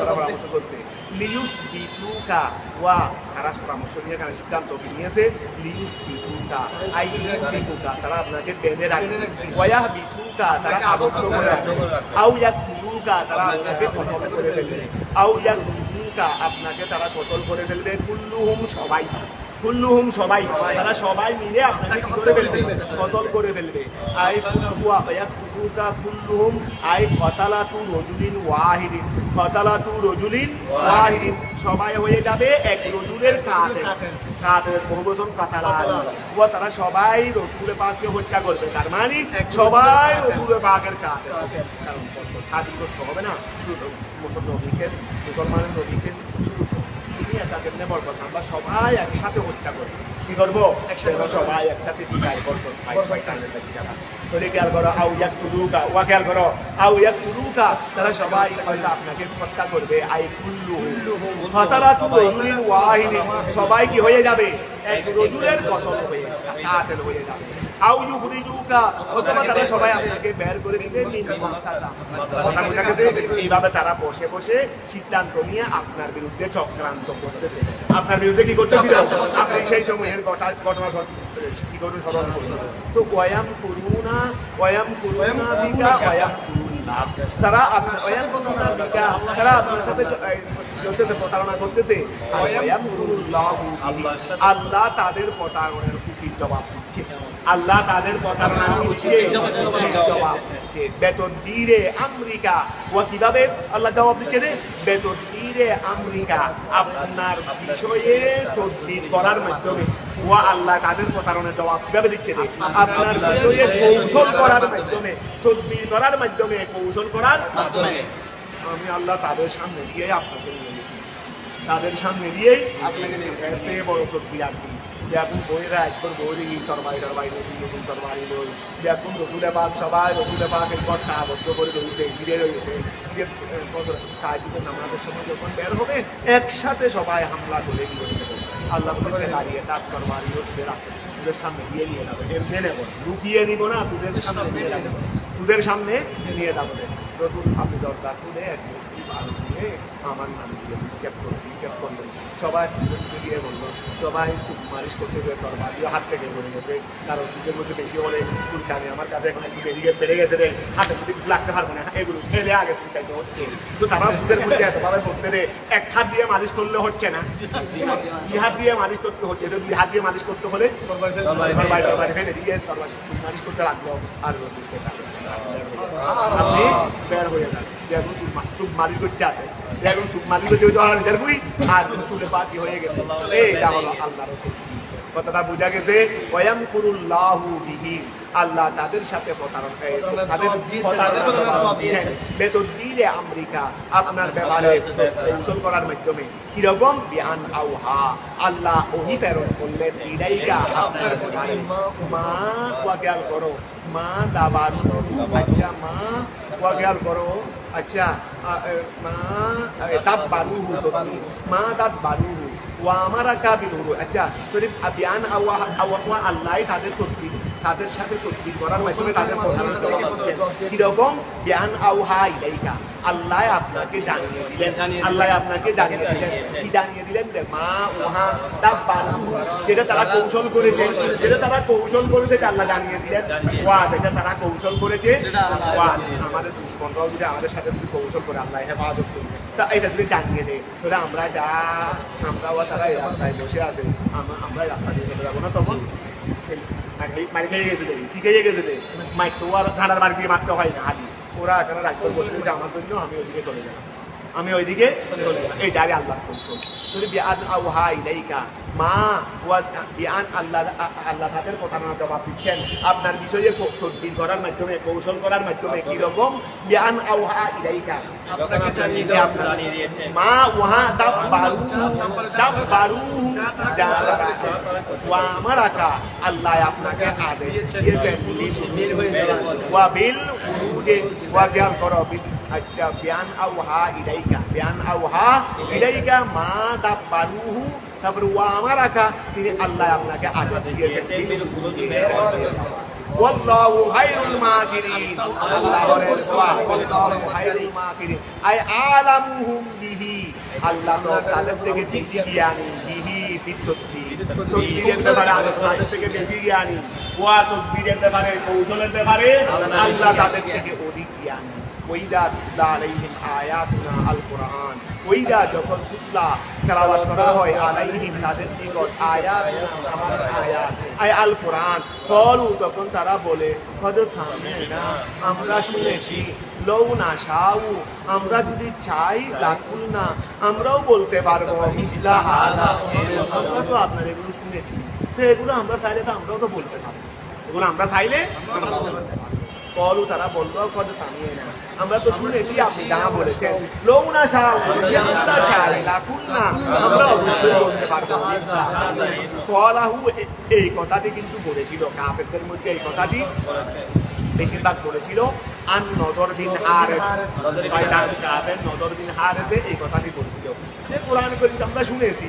পরামর্শ করছে লিউস বিতুকা ওয়া তারা পরামর্শ নিয়ে কারণ সিদ্ধান্ত নিয়েছে লিউস বিতুকা আই বিতুকা তারা আপনাকে বেঁধে রাখবে ওয়া বিসুকা তারা আবদ্ধ করে রাখবে আও ইয়াকুলুকা তারা আপনাকে কতল করে ফেলবে আও ইয়াকুলুকা আপনাকে তারা কতল করে ফেলবে কুল্লুহুম সবাই কুল্লুহুম সবাই তারা সবাই মিলে আপনাকে কি করে ফেলবে কতল করে ফেলবে আই কুল্লুহা ইয়াকুলুকা কুল্লুহুম আই কতালাতু রজুলিন ওয়াহিদিন কতালাতু রজুলিন ওয়াহিদিন সবাই হয়ে যাবে এক রজুলের কাতের বহুবচন কাতালা ওয়া তারা সবাই রসুলের পাককে হত্যা করবে তার মানে সবাই রসুলের পাকের কাতের কারণ খাতির করতে হবে না মুসলমানের নদীকে আমরা সবাই একসাথে হত্যা করবো কি করবো সবাই একসাথে বিদায় করবো খেয়াল করো আউ ইয়াক তুলুকা ওয়া খেয়াল করো আউ ইয়াক তুলুকা তারা সবাই হয়তো আপনাকে হত্যা করবে আই কুল্লু ফাতারাতু রাজুলিন ওয়াহিদিন সবাই কি হয়ে যাবে এক রজুলের কতল হয়ে কাতেল হয়ে যাবে আউ ইউখরিজুকা অথবা তারা সবাই আপনাকে বের করে দিবে এইভাবে তারা বসে বসে সিদ্ধান্ত নিয়ে আপনার বিরুদ্ধে চক্রান্ত করতেছে আপনার বিরুদ্ধে কি করতেছিল আপনি সেই সময়ের ঘটনা কি করুন স্মরণ করুন তো ওয়ায়াম করুনা বিকা ওয়ায়াম তারা আপনার সাথে চলতেছে প্রতারণা করতেছে আল্লাহ তাদের প্রতারণার উচিত জবাব দিচ্ছে আল্লাহ তাদের প্রতারণার উচিত জবাব দিচ্ছে বেতন দিয়ে আমেরিকা ও কিভাবে আল্লাহ জবাব দিচ্ছে রে বেতন দিয়ে আমেরিকা আপনার বিষয়ে তদবির করার মাধ্যমে ও আল্লাহ তাদের প্রতারণার জবাব কিভাবে দিচ্ছে রে আপনার বিষয়ে কৌশল করার মাধ্যমে তদবির করার মাধ্যমে কৌশল করার মাধ্যমে আমি আল্লাহ তাদের সামনে দিয়ে আপনাকে নিয়ে গেছি তাদের সামনে দিয়েই আপনাকে বড় তদবির আর কি দেখুন বইরা একবার বই তরবারি নতুন তরবারি লই দেখুন রসুলে পাক সবাই রসুলে পাকের ঘরটা আবদ্ধ করে রয়েছে ঘিরে রয়েছে তাহাজ্জুদের নামাজের সময় যখন বের হবে একসাথে সবাই হামলা করে কি করে দেবে আল্লাহ করে দাঁড়িয়ে তার তরবারি তুলে রাখবে তোদের সামনে দিয়ে নিয়ে যাবে এমনি নেব লুকিয়ে নিব না তোদের সামনে নিয়ে যাবে তোদের সামনে নিয়ে যাবে রসুল আপনি দরকার তুলে এক পার দিয়ে আমার নাম দিয়ে বিজ্ঞাপ করলেন। সবাই সুযোগ দিয়ে বললো, সবাই মালিশ করতে গিয়ে তরবার দিয়ে হাত থেকে পড়ে গেছে, কারণ সুযোগের মধ্যে বেশি হলে চুলকানি আমার কাছে এখন একটু বেড়ে গেছে রে, হাতের মধ্যে কিছু লাগতে পারবো না, এগুলো ছেলে আগে চুলকাইতে হচ্ছে। তো তারা সুদের মধ্যে এতভাবে করছে রে, এক হাত দিয়ে মালিশ করলে হচ্ছে না, 2 হাত দিয়ে মালিশ করতে হচ্ছে। তো 2 হাত দিয়ে মালিশ করতে হলে মালিশ করতে লাগলো, আর আপনি বের হয়ে যান। যেমন সুখ মালিশ করতে আসে, এখন সুখ মালিশ করতে হয়তো আর গুড়ি আর সুলে পাতি হয়ে গেছে। এইটা হলো আল্লাহর কথাটা বোঝা গেছে। ওয়ায়ামকুরুল্লাহু বিহিম, আল্লাহ তাদের সাথে বেতন দিয়ে আমেরিকা আপনার ব্যাপারে কৌশল করার মাধ্যমে কিরকম বিআন আউহা, আল্লাহ ওহী প্রেরণ করলেন ইলাইকা আপনার ব্যাপারে, মা ওয়াকিয়াল করো, মা দাবাল, আচ্ছা মা ওয়াকিয়াল করো, আচ্ছা মা দাব বারুহু, তুমি মা দাব বারুহু ওয়া আমারা কাবিল হুরু। আচ্ছা যদি বিআন আউহা আল্লাহ তাদের সাথে তদবির করার মাধ্যমে তাদের প্রধানত কিরকম বিআন আউহা ইলাইকা, আল্লাহ আপনাকে জানিয়ে দিলেন, আল্লাহ আপনাকে জানিয়ে দিলেন, কি জানিয়ে দিলেন? মা ওহা দাব্বারু, যেটা তারা কৌশল করেছে, আল্লাহ জানিয়ে দিলেন। ওয়া যেটা তারা কৌশল করেছে, ওয়া আমাদের দুশ্মনরাও যদি আমাদের সাথে যদি কৌশল করে আল্লাহ হেফাজত করবে, তা এটা যদি জানিয়ে দেয়, তাহলে আমরা তারা এই রাস্তায় বসে আছে, আমরা রাস্তা দিয়ে চলে যাবো না, তখন মারি খেয়ে গেছে দেরি, কি খেয়ে গেছে দেরি, মাইক তো আর ঠান্ডার বাড়ি দিয়ে মারতে হয় না, হাতি ওরা এখানে রাখতে বসে গেছে আমার জন্য, আমি ওইদিকে চলে গেলাম, এইটা আগে আল্লাহ কৌশল। যদি বিআন আউহা ইলাইকা মা ওয়া বিআন আল্লাহ তাদের প্রতারণার জবাব দিচ্ছেন আপনার বিষয়ে তদবির করার মাধ্যমে, কৌশল করার মাধ্যমে। কিরকম? বিআন আউহা ইলাইকা, আপনাকে জানিয়ে দিয়েছেন, মা ওহা দাব্বারুহু ওয়া আমারাকা, আল্লাহ আপনাকে আদেশ দিয়েছেন ওয়া বিল ফুরুজে ওয়া জ্ঞান করো। আচ্ছা বিআন আউহা ইলাইকা মা দাব্বারুহু, তারপরে ওয়া আমারাকা, তিনি আল্লাহ আপনাকে আদেশ দিয়েছেন ওয়াল্লাহু খায়রুল মাকিরিন, আল্লাহ বলেন ওয়াল্লাহু খায়রুল মাকিরিন, আই আলামুহুম বিহি, আল্লাহ তো তাদের থেকে বেশি জ্ঞানী, বিহি তদবিরের ব্যাপারে আল্লাহ তাদের থেকে বেশি জ্ঞানী, ওয়া তদবিরের ব্যাপারে কৌশলের ব্যাপারে আল্লাহ তাদের থেকে অধিক জ্ঞানী। ওয়াইদা তুতলা আলাইহিম আয়াতুনা আল কুরআন, ওয়াইদা যখন তুতলা তেলাওয়াত করা হয় আলাইহিম তাদের নিকট আয়াতুনা আমার আয়াত আল কুরআন, ক্বালু তখন তারা বলে কদ সামি'না, আমরা শুনেছি, লৌ নাশাউ, আমরা যদি চাই, লাকুলনা, আমরাও বলতে পারবো, মিসলা হাযা, আমরা তো আপনার এগুলো শুনেছি, তো এগুলো আমরা চাইলে তো আমরাও তো বলতে পারবো, এগুলো আমরা চাইলে আমরা বলতে পারবো। কলু তারা বললো কত সামি'না, আমরা তো শুনেছি আপনি যা বলেছেন, লৌ নাশাউ, যদি আমরা চাই, লাকুলনা, আমরা অবশ্যই বলতে পারবো। কলাহু, এই কথাটি কিন্তু বলেছিল কাফেরদের মধ্যে, এই কথাটি বেশিরভাগ বলেছিল আন নদর বিন হারেস, শয়তান কাফের নদর বিন হারেসে এই কথাটি বলেছিল যে কোরআন করিম আমরা শুনেছি,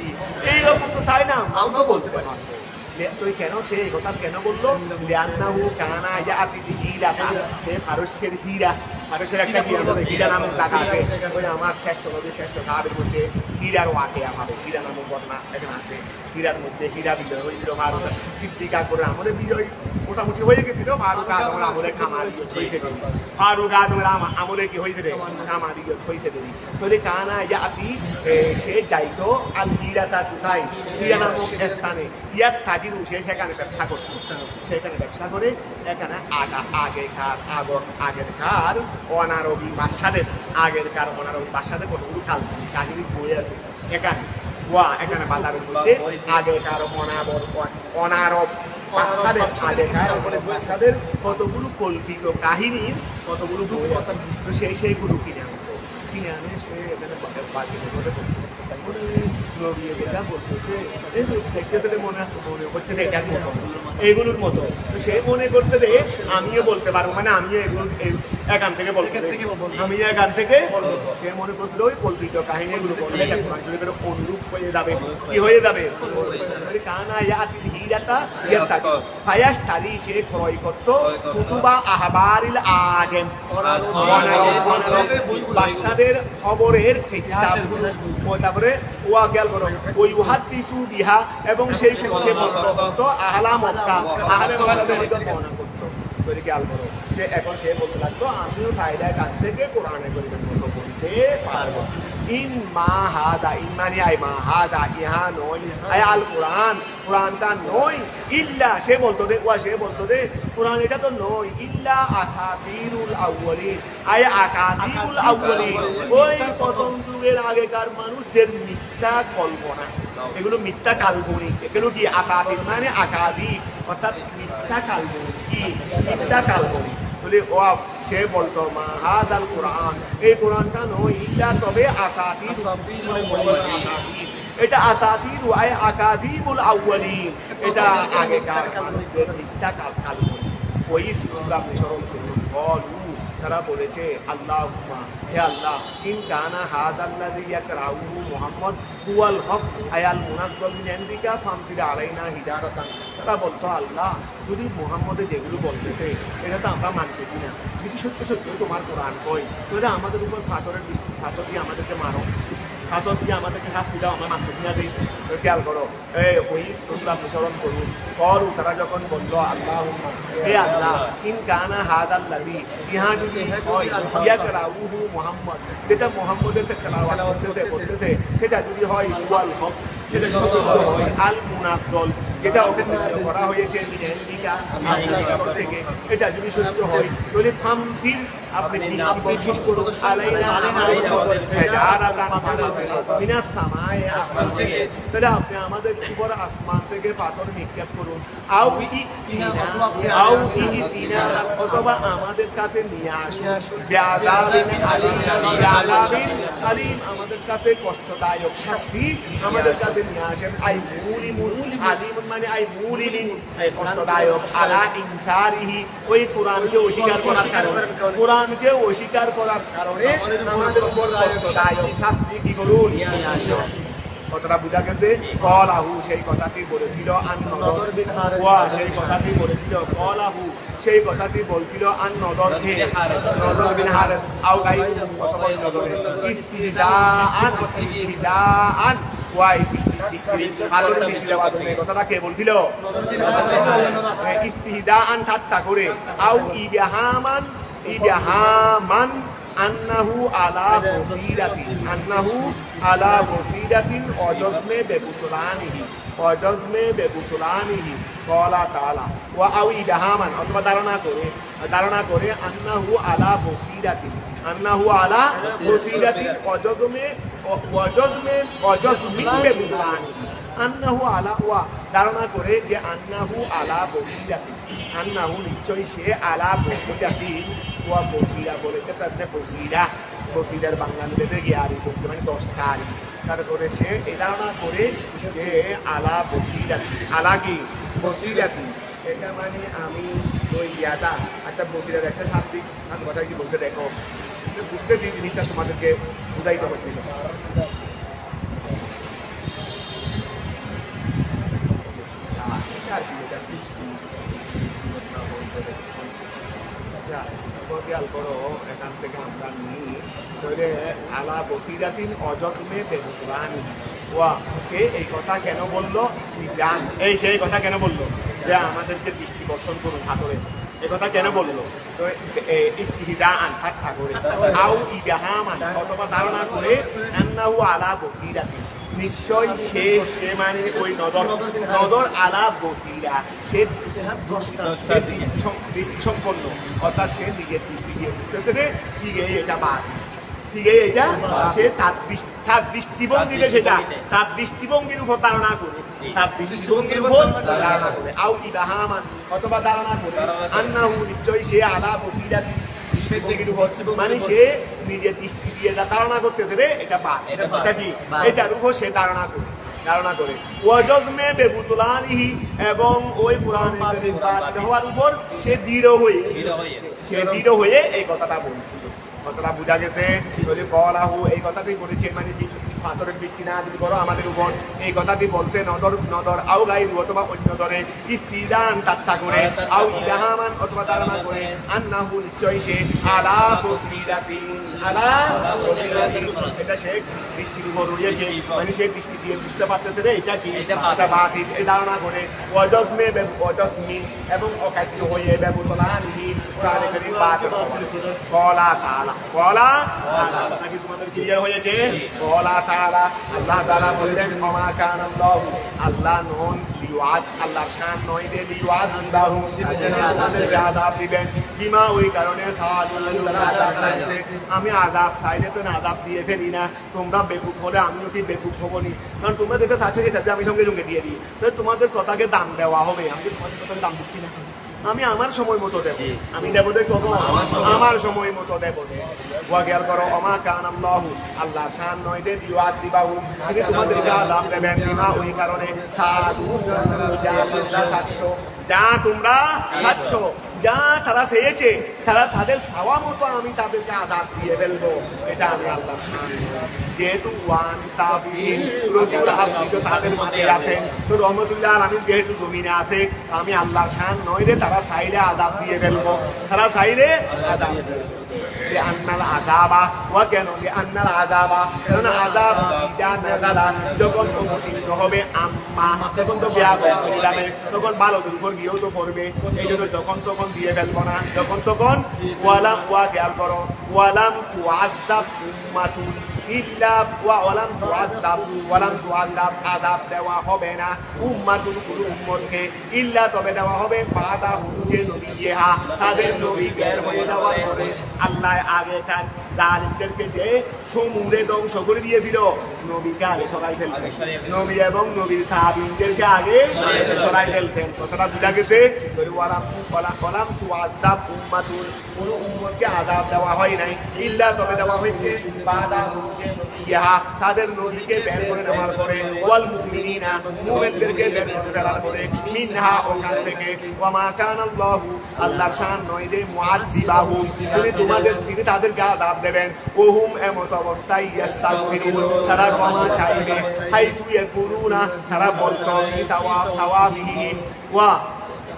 এইরকম তো চাই না, আমরাও বলতে পারবো। তুই কেন সে এই কথা কেন বললো? লিআন্নাহু কানা ইয়াতিল হীরাতা, সে ফারস্যের হীরা, ফারস্যের একটা হীরা নামক টাকা আছে, ওই আমার শ্রেষ্ঠ নবী শ্রেষ্ঠ সাহাবের মধ্যে হীরার ওয়াকিয়া হবে, হীরা নামক ঘটনা এখানে আছে। হীরার মধ্যে হীরা বিজয় হয়েছিল, ফারুক সিদ্দিক আকবরের আমলে বিজয় মোটামুটি হয়ে গেছিল, ফারুক আজমের আমলে খামার হয়েছে দেরি, ফারুক আজমের আমলে কি হয়েছে রে, খামার হয়েছে দেরি। তাহলে কানা ইয়াতি, সে যাইতো আল হীরাতা, কোথায়? হীরা নামক স্থানে, ইয়াত তাজিরু, সে সেখানে ব্যবসা করত, সেখানে ব্যবসা করে এখানে আগেরকার অনারবী বাদশাদের, কতগুলো কাহিনী বই আছে এখানে, এখানে বাজারের মধ্যে আগেকার অনারব বাদশাদের কতগুলো কল্পিত কাহিনীর কতগুলো বই আছে, তো সেইগুলো কিনে আনে সে এখানে যেটা বলতেছে দেখতেছে মনে হচ্ছে যে এটার মতো, এইগুলোর মতো, সে মনে করছে যে আমিও বলতে পারবো, মানে আমিও এগুলো এখান থেকে বলতে, আমি এখান থেকে, সে মনে করছিল ওই কল্পিত কাহিনী এগুলো অনুরূপ হয়ে যাবে, কি হয়ে যাবে? কানা ইয়াতিল হীরা আইয়াতা ইয়াতাকি ফায়াশতারি সে ক্রয় করত কুতুবা আহবারিল আজম বাদশাদের খবরের কিতাবগুলো তারপরে ওয়া গেল করো ওই ইউহাদ্দিসু বিহা এবং সেই সম্পর্কে বলতো আহলা মক্কা আহলে মক্কাদের বর্ণনা করতো বলে খেয়াল করো যে এখন সে বলতে লাগতো আমিও সাইদার কাছ থেকে কোরআনে করিমের মতো বলতে পারবো ইন মা হাদা ইমানি আই মা হাদা ইহা নয় আয় আল কোরআন কোরআনটা নয় ইল্লা সে বলতো দে কোরআন এটা তো নয় ইল্লা আসাতিরুল আউয়ালিন আয় আকাদিরুল আউয়ালিন ওই প্রথম যুগের আগেকার মানুষদের মিথ্যা কল্পনা এগুলো মিথ্যা কাল্পনিক এগুলো কি আসাতির মানে আকাদিক অর্থাৎ মিথ্যা কাল্পনিক কি মিথ্যা কাল্পনিক বলে ও সে বলতো মা হাজাল কোরআন এই কোরআনটা নয় ইল্লা তবে আসাতির এটা আসাতির ওয়াই আকাদিবুল আউয়ালিন এটা আগেকার মানুষদের মিথ্যা কাল্পনিক ওই সুরা মিশরণ করুন বলু তারা বলেছে আল্লাহুম্মা হে আল্লাহ ইন কানা হাযাল্লাযী ইয়াকরাউহু মুহাম্মদ হুয়াল হক আয়াল মুনাজ্জাল মিন ইনদিকা ফামতির আলাইনা হিদারাতান তারা বলতো আল্লাহ যদি মুহাম্মদে যেগুলো বলতেছে এটা তো আমরা মানতেছি না যদি সত্য তোমার কোরআন কয় তাহলে আমাদের উপর ফাতর দিয়ে আমাদেরকে মারো ফাতর দিয়ে আমাদেরকে শাস্তি দাও আমরা মানতেছি না দিই খেয়াল করো ওই সুরা অনুসরণ করুন তারা যখন বললো আল্লাহুম্মা হে আল্লাহ ইন কানা হাযাল্লাযী ইহা যদি হয় ইয়াকরাউহু মুহাম্মদ যেটা মুহাম্মদের তেলাওয়াত করতেছে সেটা যদি হয় ওয়াল হক সেটা সত্য হয় আল মুনাফদল যেটা ওকে নির্দেশ করা হয়েছে মিনান্দিকা থেকে এটা যদি সত্য হয় তাহলে ফামতির আপনি বৃষ্টি বর্ষণ করুন আলাইনা মিনাস সামায়ে আসমান থেকে তাহলে আপনি আমাদের উপর আসমান থেকে পাথর নিক্ষেপ করুন ইতিনা অথবা আমাদের কাছে নিয়ে আসুন বিআযাবিন আলিম আমাদের কাছে কষ্টদায়ক শাস্তি আমাদের কাছে নিয়ে আসেন আই মুলিমুল আলিম মানে আই মুলিমিন কষ্টদায়ক আলা ইনকারিহি ওই কোরআনকে অস্বীকার করার কারণে আমাদের উপর কষ্টদায়ক শাস্তি কি করুন কথাটা বুঝা গেছে কলাহু সেই কথাটি বলেছিল সেই কথাটি বলছিল আন নদরকে নদর বিন হারেস আও গাই অথবা নদরে ইস্তিদাআন ওয়াই বৃষ্টি আলোর বৃষ্টি দেওয়া কথাটা কে বলছিল ইস্তিদাআন ঠাট্টা করে আও ইবাহামান আন্নাহু আলা বসীরাতিন অজজমে বেবুতলানিহি ক্বালা তাআলা ওয়া আও ইবাহামান অথবা ধারণা করে আন্নাহু আলা বসীরাতিন অজজমে বেবুতলানিহি আন্নাহু আলা ওয়া ধারণা করে যে আন্নাহু আলা বসীরাতিন আন্নাহু নিশ্চয়ই সে আলা বসীরাতিন ওয়া বসীরা বলেছে তাদের বসিরার বাংলা মিলে গিয়ারি বসিরা মানে 10টা আরি তারপরে সে এই ধারণা করে যে আলা বসিরাতি আলা কি বসিরাতি এটা মানে আমি ওই ইয়াটা একটা বসিরার একটা শাব্দিক কথা কি বলতে দেখো বুঝতেছি জিনিসটা তোমাদেরকে বুঝাইতে হচ্ছিল খেয়াল করো এখান থেকে আমরা নিই তাহলে আলা বসিরাতিন অজজমে বেবুতলানি ওয়া সে এই কথা কেন বললো সেই কথা কেন বললো যে আমাদেরকে বৃষ্টি বর্ষণ করুন হাতরে এ কথা কেন বললো তো ইস্তিহদাআন ঠাট্টা করে আও ইবাহামান অথবা ধারণা করে আন্নাহু আলা বসিরাতিন নিশ্চয় সে মানে ওই নদর আলা বসিরা সে দৃষ্টি সম্পন্ন অর্থাৎ সে নিজের দৃষ্টি দিয়ে বুঝতেছে রে ঠিক এটা বাদ ঠিক এটা সে তার দৃষ্টিভঙ্গিতে সেটা তার দৃষ্টিভঙ্গির উপর ধারণা করে আও ইবাহামান অথবা ধারণা করে আন্নাহু নিশ্চয় সে আলা বসিরাতিন মানে সে নিজের দৃষ্টি দিয়ে ধারণা করতেছে রে এটা বাদ এটা কি এটার উপর সে ধারণা করে ওয়াজজমে বেবুতলানিহি এবং ওই কোরআনের বাদ হওয়ার উপর সে দৃঢ় হয়ে এই কথাটা বলছিল কথাটা বুঝা গেছে বলে কলাহু এই কথাটাই বলেছে মানে পাথরের বৃষ্টি নাযিল করো আমাদের উপর। এই কথাটি বলছে নদর আও গায়রু অথবা অন্য দরে ইস্তিদান তাত্তা করে আও ইবাহামান অথবা তারমা করে আন্নাহু নিশ্চয়ই সে আলা বসিরাতিন এটা সে বৃষ্টির উপর উড়িয়েছে, মানে সে বৃষ্টি দিয়ে বুঝতে পারতেছে রে এটা কি, এটা বাতিল এই ধারণা করে ওয়াজমি এবং অকাট্য হয়ে ব্যবতলানি কোরআনে কারীম বাতিল কলা তাআলা নাকি তোমাদের ক্লিয়ার হয়েছে? কলা তাআলা আল্লাহ তাআলা বললেন ওমা কানাল্লাহু আল্লাহ নন লিওয়াজ আল্লাহর শান নয় যে লিওয়াজ আল্লাহু তাদেরকে আযাব দিবেন বিমা ওই কারণে আমি আযাব চাইলে তো না আযাব দিয়ে ফেলি না, তোমরা বেকুফ হলে আমিও কি বেকুফ হবো নি? কারণ তোমরা যেটা চাচ্ছ সেটাতে আমি সঙ্গে সঙ্গে দিয়ে দিই, তাহলে তোমাদের কথাকে দাম দেওয়া হবে। আমি তোমাদের কথাকে দাম দিচ্ছি না, আমি আমার সময় মতো দেব, আমি দেবো কখন আমার সময় মতো দেবো। খেয়াল করো ওমা কানাল্লাহু আল্লাহ শান নয় যে লিওয়াজ দিবাহু তিনি তোমাদেরকে আযাব দেবেন বিমা ওই কারণে সাদু যা তোমরা খাচ্ছ, যা তারা চেয়েছে, তারা তাদের চাওয়া মতো আমি তাদেরকে আযাব দিয়ে ফেলবো, এটা আমি আল্লাহ শান। যেহেতু ওয়ান তাবিন রসুল আপনি তো তাদের মধ্যে আছেন, তো রহমতুল্লাহ আলামিন যেহেতু জমিনে আছে, আমি আল্লাহ শান নয় যে তারা চাইলে আযাব দিয়ে ফেলবো, তারা চাইলে আযাব দিয়ে ফেলবো। আন্নাল আযাবা ওয়া কেন আন্নাল আযাবা কারণ আযাব ইদা নাযালা যখন অবতীর্ণ হবে আম্মা তখন তো ব্যাপক হয়ে যাবে, তখন ভালো দুর্ঘর গিয়েও তো পড়বে, এই জন্য তখন দিয়ে ফেলবো না, তখন ওয়ালাম ওয়া খেয়াল করো ওয়ালাম তুআযাব উম্মাতুন ইল্লা ওয়ালাম তুআযাব আযাব দেওয়া হবে না উম্মাতুন কোনো উম্মতকে ইল্লা তবে দেওয়া হবে বাদা হুজে নবিয়্যা তাদের নবী বের হয়ে যাওয়ার পরে। আল্লাহ আগেকার জালিমদেরকে যে সমূলে ধ্বংস করে দিয়েছিল, নবীকে আগে সরাই ফেলতেন, নবী এবং নবীর তাবিনদেরকে আগে সরাই ফেলতেন। কথাটা বুঝা গেছে? ওয়ালাম তুআযাব উম্মাতুন কোন উম্মতকে আযাব দেওয়া হয় নাই ইল্লা তবে দেওয়া হয়েছে বাদা হুজে নবিয়্যা তাদের নবীকে বের করে নেওয়ার পরে ওয়াল মুমিনিনা মুমিনদেরকে বের করে দেওয়ার পরে মিনহা ওখান থেকে ওয়া মা কানাল্লাহু আল্লাহর শান নয় যে মুআযিবাহুম তিনি তাদেরকে আযাব দেবেন ওহুম এমত অবস্থায় ইয়াস্তাগফিরুন তারা ক্ষমা চাইবে হাইসু ইয়াকুলুনা তারা বলতো ফি তাওয়াফিহিম ওয়া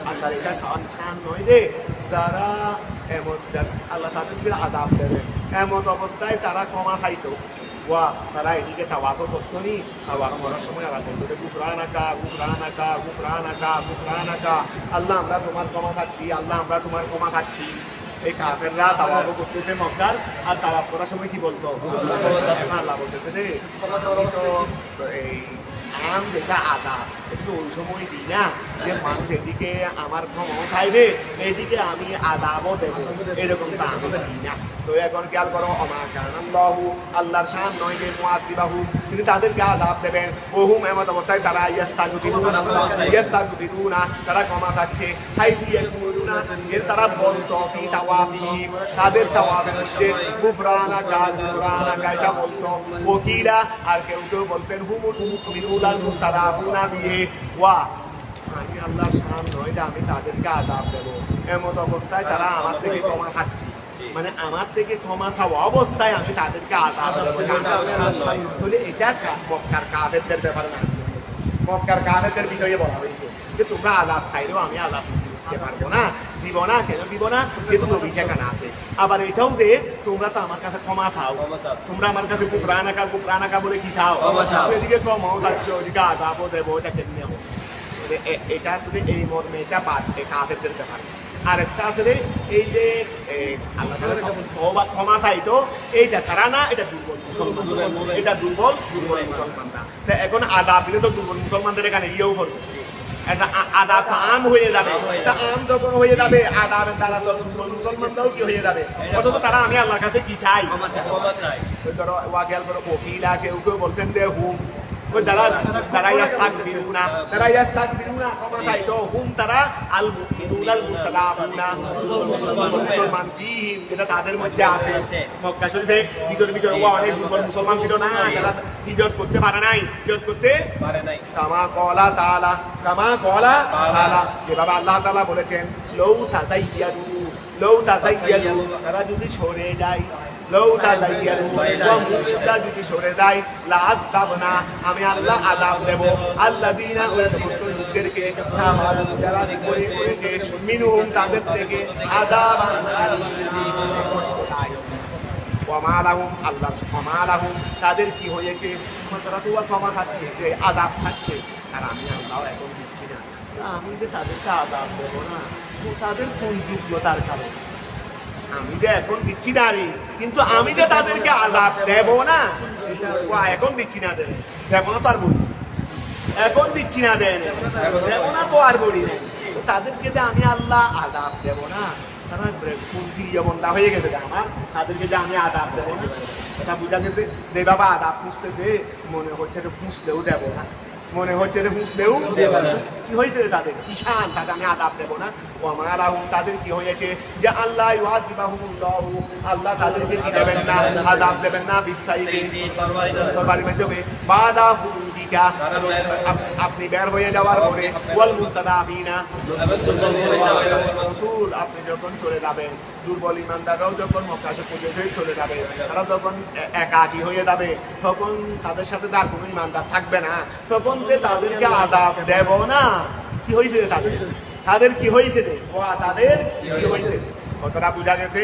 আল্লাহর এটা শান নয় যে যারা এমন আল্লাহ তাদেরকে আযাব দেবেন এমন অবস্থায় তারা ক্ষমা চাইতো ওয়া তারা এদিকে তাওয়াফ করতো নি, তাওয়াফ করার সময় আল্লাহ বলতো গুফরানাকা আল্লাহ আমরা তোমার ক্ষমা চাচ্ছি, আল্লাহ আমরা তোমার ক্ষমা চাচ্ছি। এই কাফেররা তাওয়াফ করতেছে মক্কার, আর তাওয়াফ করার সময় কি বলতো? আল্লাহ বলতেছে রে এই আম যেটা আদা একটু ওই সময় দিই না যে মানুষ এদিকে আমার ক্ষমা চাইবে এইদিকে আমি আদাবও দেবো, এরকম তা আমি দিই না। তো এখন খেয়াল করো ওমা কানাল্লাহু আল্লাহর শান নয় যে মুআযিবাহু তিনি তাদেরকে আযাব দেবেন ওহুম এমত অবস্থায় তারা ইয়াস্তাগফিরুনা তারা ক্ষমা চাচ্ছে হাইসু ইয়াকুলুনা এর তারা বলতো ফি তাওয়াফিহিম তাদের তাওয়াফের মধ্যে গুফরানাকা এটা বলতো ওকিলা আর কেউ বলতেন হুমুল মুমিনুনাল মুস্তাদাফুনা বিহি ওয়া আমি আল্লাহর শান নয় যে আমি তাদেরকে আযাব দেবো এমত অবস্থায় তারা আমার থেকে ক্ষমা চাচ্ছি, মানে আমার থেকে ক্ষমা চাওয়া অবস্থায় আমি তাদেরকে আযাব দেবো। তাহলে এটা মক্কার কাফেরদের ব্যাপারে না, মক্কার কাফেরদের বিষয়ে বলা হয়েছে যে তোমরা আযাব চাইলেও আমি আযাব দিতে পারবো না, দিব না। কেন দিব না? যেহেতু নবী সেখানে আছে। আবার এটাও যে তোমরা তো আমার কাছে ক্ষমা চাও, তোমরা আমার কাছে গুফরানাকা বলে কি চাও? এদিকে ক্ষমাও চাচ্ছ, ওদিকে আযাবও দেবো, এটা কেমনি হবে? এটা যদি এই মর্মে এটা বাদ কাফেরদের ব্যাপার। আর একটা আসলে এই যে ক্ষমা চাইতো এইটা তারা না, এটা দুর্বল মুসলমান, এটা দুর্বল মুসলমানরা। এখন আযাব দিলে তো দুর্বল মুসলমানদের এখানে ইয়েও করবে, এটা আযাব আম হয়ে যাবে। এটা আম যখন হয়ে যাবে আযাবের দ্বারা তো মুসলমানরাও কি হয়ে যাবে? অথচ তারা আমি আল্লাহর কাছে কি চাই? ওই ধরো ওয়াকিয়াল করো ওকিলা কেউ কেউ বলছেন যে হুম তারা ইয়াস্তাগফিরুনা ক্ষমা চাইতো হুম তারা আল মুমিনুনাল মুস্তাদাফুনা মুসলমান ফিহিম যেটা তাদের মধ্যে আছে। মক্কা শরীফে ভিতরে অনেক দুর্বল মুসলমান ছিল না, যারা হিজরত করতে পারে নাই কামা কলা তাআলা যেভাবে আল্লাহ তাআলা বলেছেন লৌ তাযাইয়াদু তারা যদি সরে যায় লৌতা দাইয়ার ওয়া মুশরিকরা যদি সরে যায় লাআযাবনা আমি আল্লাহ আযাব দেব আল্লাযিনা ওই সমস্ত লোকদেরকে আমার যারা বিপরীত করেছে মিনহুম তাদের থেকে আযাবান ওয়ামা লাহুম আল্লাহ ওয়ামা লাহুম তাদের কি হয়েছে তারা তো ক্ষমা চাচ্ছে যে আযাব খাচ্ছে আর আমি আল্লাহ এখন দিচ্ছি না আমি যে তাদেরকে আযাব দেব না তো তাদের কোন যোগ্যতার কারণে আমি যে এখন দিচ্ছি না রে কিন্তু আমি যে তাদেরকে আযাব দেব না এটা এখন দিচ্ছি না দেব না তো আর বলি এখন দিচ্ছি না দেব না তো আর বলি না তাদেরকে যে আমি আল্লাহ আযাব দেব না তারা কুন্ঠি যেমন দা হয়ে গেছে আমার তাদেরকে যে আমি আযাব দেব না এটা বুঝা গেছে যে বাবা আযাব পুষতেছে মনে হচ্ছে যে পুষলেও দেব না মনে হচ্ছে যে পুষলেও কি হয়েছে তাদের ঈশান তাদের আমি আযাব দেব না ও আমার তাদের কি হয়েছে যে আল্লাহ ইউআযিবাহুমুল্লাহু আল্লাহ তাদেরকে কি দেবেন না আযাব দেবেন না বিসাইফি তরবারি মাধ্যমে বাদা হুদিকা আপনি বের হয়ে যাওয়ার পরে ওয়াল মুস্তাদাফিনা রাসূল আপনি যখন চলে যাবেন দুর্বল ইমানদাররাও যখন মক্কা পর্যন্ত চলে যাবে তারা যখন একাকী হয়ে যাবে তখন তাদের সাথে তার কোনো ইমানদার থাকবে না তখন যে তাদেরকে আযাব দেব না কি হয়েছে তাদের কি হয়েছে তাদের কি হয়েছে কতটা বুঝা গেছে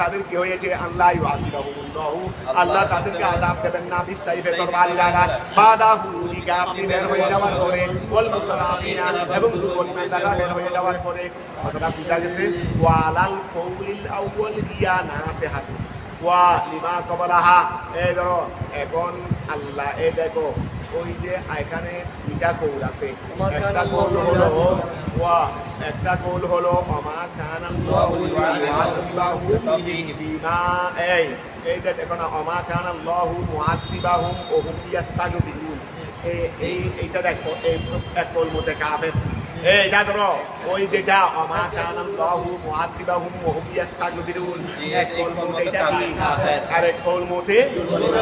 তাদের কি হয়েছে আল্লাহ ইউআযিবাহুমুল্লাহু আল্লাহ তাদেরকে আযাব দেবেন না বিসাইফে তরবারি দ্বারা বাদা হুদিকা আপনি বের হয়ে যাওয়ার পরে ওয়াল মুস্তাদাফিনা এবং দুর্বল ইমানদাররা বের হয়ে যাওয়ার পরে কতটা বুঝা গেছে ওয়ালাল কওলিল আউয়াল হিয়া নাসিহাত ওয়া লিমা কবলাহা এই ধরো এখন আল্লাহ এই দেখো ওই যে এখানে দুইটা কৌল আছে একটা কৌল হলো ওয়া একটা কৌল হলো আমা কানাল্লাহু মুআযিবাহুম বিমা এই যে দেখো না আমা কানাল্লাহু মুআযিবাহুম ওয়া হুম ইয়াস্তাগফিরুন এইটা দেখো এই এক কৌল মধ্যে কাফের যা ধরো ওই যেটা আমা কানাল্লাহু মুআযিবাহুম ওয়া হুম ইয়াস্তাগফিরুন এক কৌল মধ্যে এটা কি আর এক কৌল মধ্যে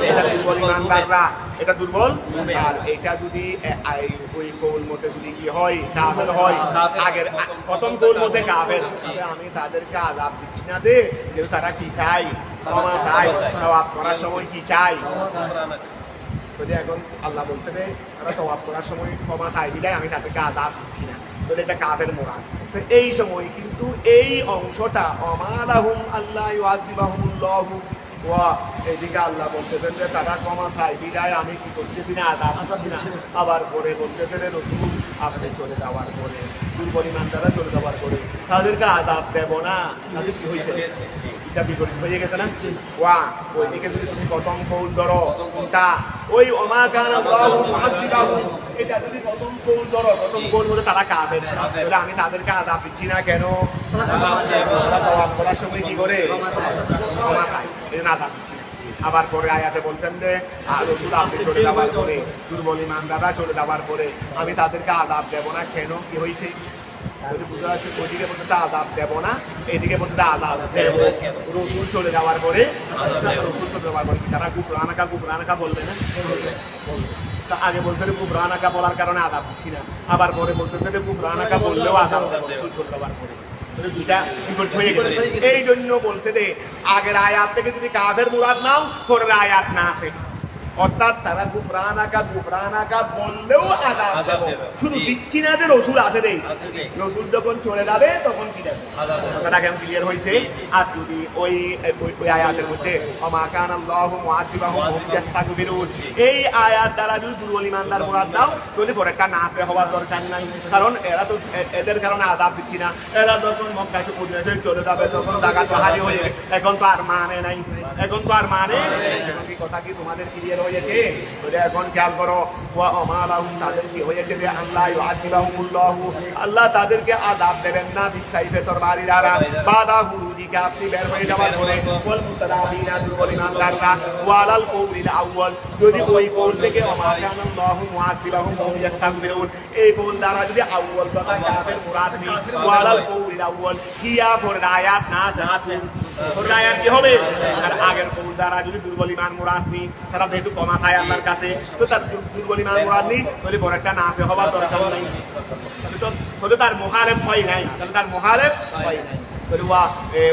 এটা দুর্বল ইমানদাররা এটা দুর্বল আর এটা যদি ওই কৌল মধ্যে যদি কি হয় কাফের হয় আগের প্রথম কৌল মধ্যে কাফের আমি তাদেরকে আযাব দিচ্ছি না দে কিন্তু তারা কি চাই ক্ষমা চাই তওয়াব করার সময় কি চাই যদি এখন আল্লাহ বলছে যে তারা তওয়াব করার সময় ক্ষমা চাই দিলে আমি তাদেরকে আযাব দিচ্ছি না তো এটা কাফের মোরাদ তো এই সময় কিন্তু এই অংশটা আমা লাহুম আল্লাহ ইউআযিবাহুমুল্লাহু ওয়া এদিকে আল্লাহ বলতেছেন যে তারা ক্ষমা চাই বিদায় আমি কি করতেছি না আযাব দিচ্ছি না আবার পরে বলতেছেন রাসূল আপনি চলে যাওয়ার পরে দুর্বল ইমানদাররা চলে যাওয়ার পরে তাদেরকে আযাব দেব না তাদের কি হয়েছে এটা বিপরীত হয়ে গেছে না ওয়া ওইদিকে যদি তুমি প্রথম কৌল ধরো তা ওই আমা কানাল্লাহু মুআযিবাহুম এটা যদি প্রথম কৌল ধরো প্রথম কৌল মধ্যে তারা কাফের তাহলে আমি তাদেরকে আযাব দিচ্ছি না কেন তারা তওয়াব করার সময় কি করে ক্ষমা চাই এটা না আযাব দিচ্ছি না আবার পরে আয়াতে বলছেন যে রাসূল আপনি চলে যাওয়ার পরে দুর্বল ইমানদাররা চলে যাওয়ার পরে আমি তাদেরকে আযাব দেব না কেন কি হয়েছে যদি বুঝা যাচ্ছে ওইদিকে বলতে আযাব দেব না এইদিকে বলতে আযাব দেব রাসূল চলে যাওয়ার পরে রাসূল চলে যাওয়ার পরে তারা গুফরানাকা বলবে না আগে বলছে গুফরানাকা বলার কারণে আযাব দিচ্ছি না আবার পরে বলতেছে যে গুফরানাকা বললেও আযাব রাসূল চলে যাওয়ার পরে দুইটা বিপরীত হয়ে গেছে এই জন্য বলছে যে আগের আয়াত থেকে যদি কাফের মুরাদ নাও পরের আয়াত না আসে অর্থাৎ তারা গুফরানাকা বললেও আযাব দেব শুধু দিচ্ছি না যে রাসূল আছে রে রাসূল যখন চলে যাবে তখন কি দেবে কথাটা কেমন ক্লিয়ার হয়েছে আর যদি ওই আয়াতের মধ্যে আমা কানাল্লাহু মুআযিবাহুম ওয়া হুম ইয়াস্তাগফিরুন এই আয়াত দ্বারা যদি দুর্বল ইমানদার মুরাদ নাও তাহলে পরেরটা না আসে হওয়ার দরকার নাই কারণ এরা তো এদের কারণে আযাব দিচ্ছি না এরা যখন মক্কা পর্যন্ত চলে যাবে তখন জায়গা তো হারিয়ে হয়ে এখন তো আর নাই এখন কথা কি তোমাদের ক্লিয়ার হয়েছে এখন খেয়াল করো ওয়া আমা লাহুম তাদের কি হয়েছে যে আল্লাহ ইউআযিবাহুমুল্লাহু আল্লাহ তাদেরকে আযাব দেবেন না বিসাইফে তরবারি দ্বারা বাদা হুদিকা আপনি বের হয়ে যাওয়ার পরে ওয়াল মুস্তাদাফিনা দুর্বল ইমানদাররা ওয়ালাল কওলিল আউয়াল যদি ওই কওল থেকে আমা কানাল্লাহু মুআযিবাহুম ওয়া হুম ইয়াস্তাগফিরুন এই কওল দ্বারা যদি আউয়াল কথা কাফের মুরাদ নেই ওয়ালাল কওলিল আউয়াল হিয়া পরের আয়াত না আছে পরের আয়াত কি হবে আর আগের কওল দ্বারা যদি দুর্বল ইমান মুরাদ নেই তারা যেহেতু ক্ষমা চায় আল্লাহর কাছে তো তার দুর্বল ইমান মুরাদ নেই তাহলে পরেরটা না আসে হওয়ার দরকার নাই তাহলে তার মুখালেফ হয় নাই তাহলে তার মুখালেফ হয় নাই বলে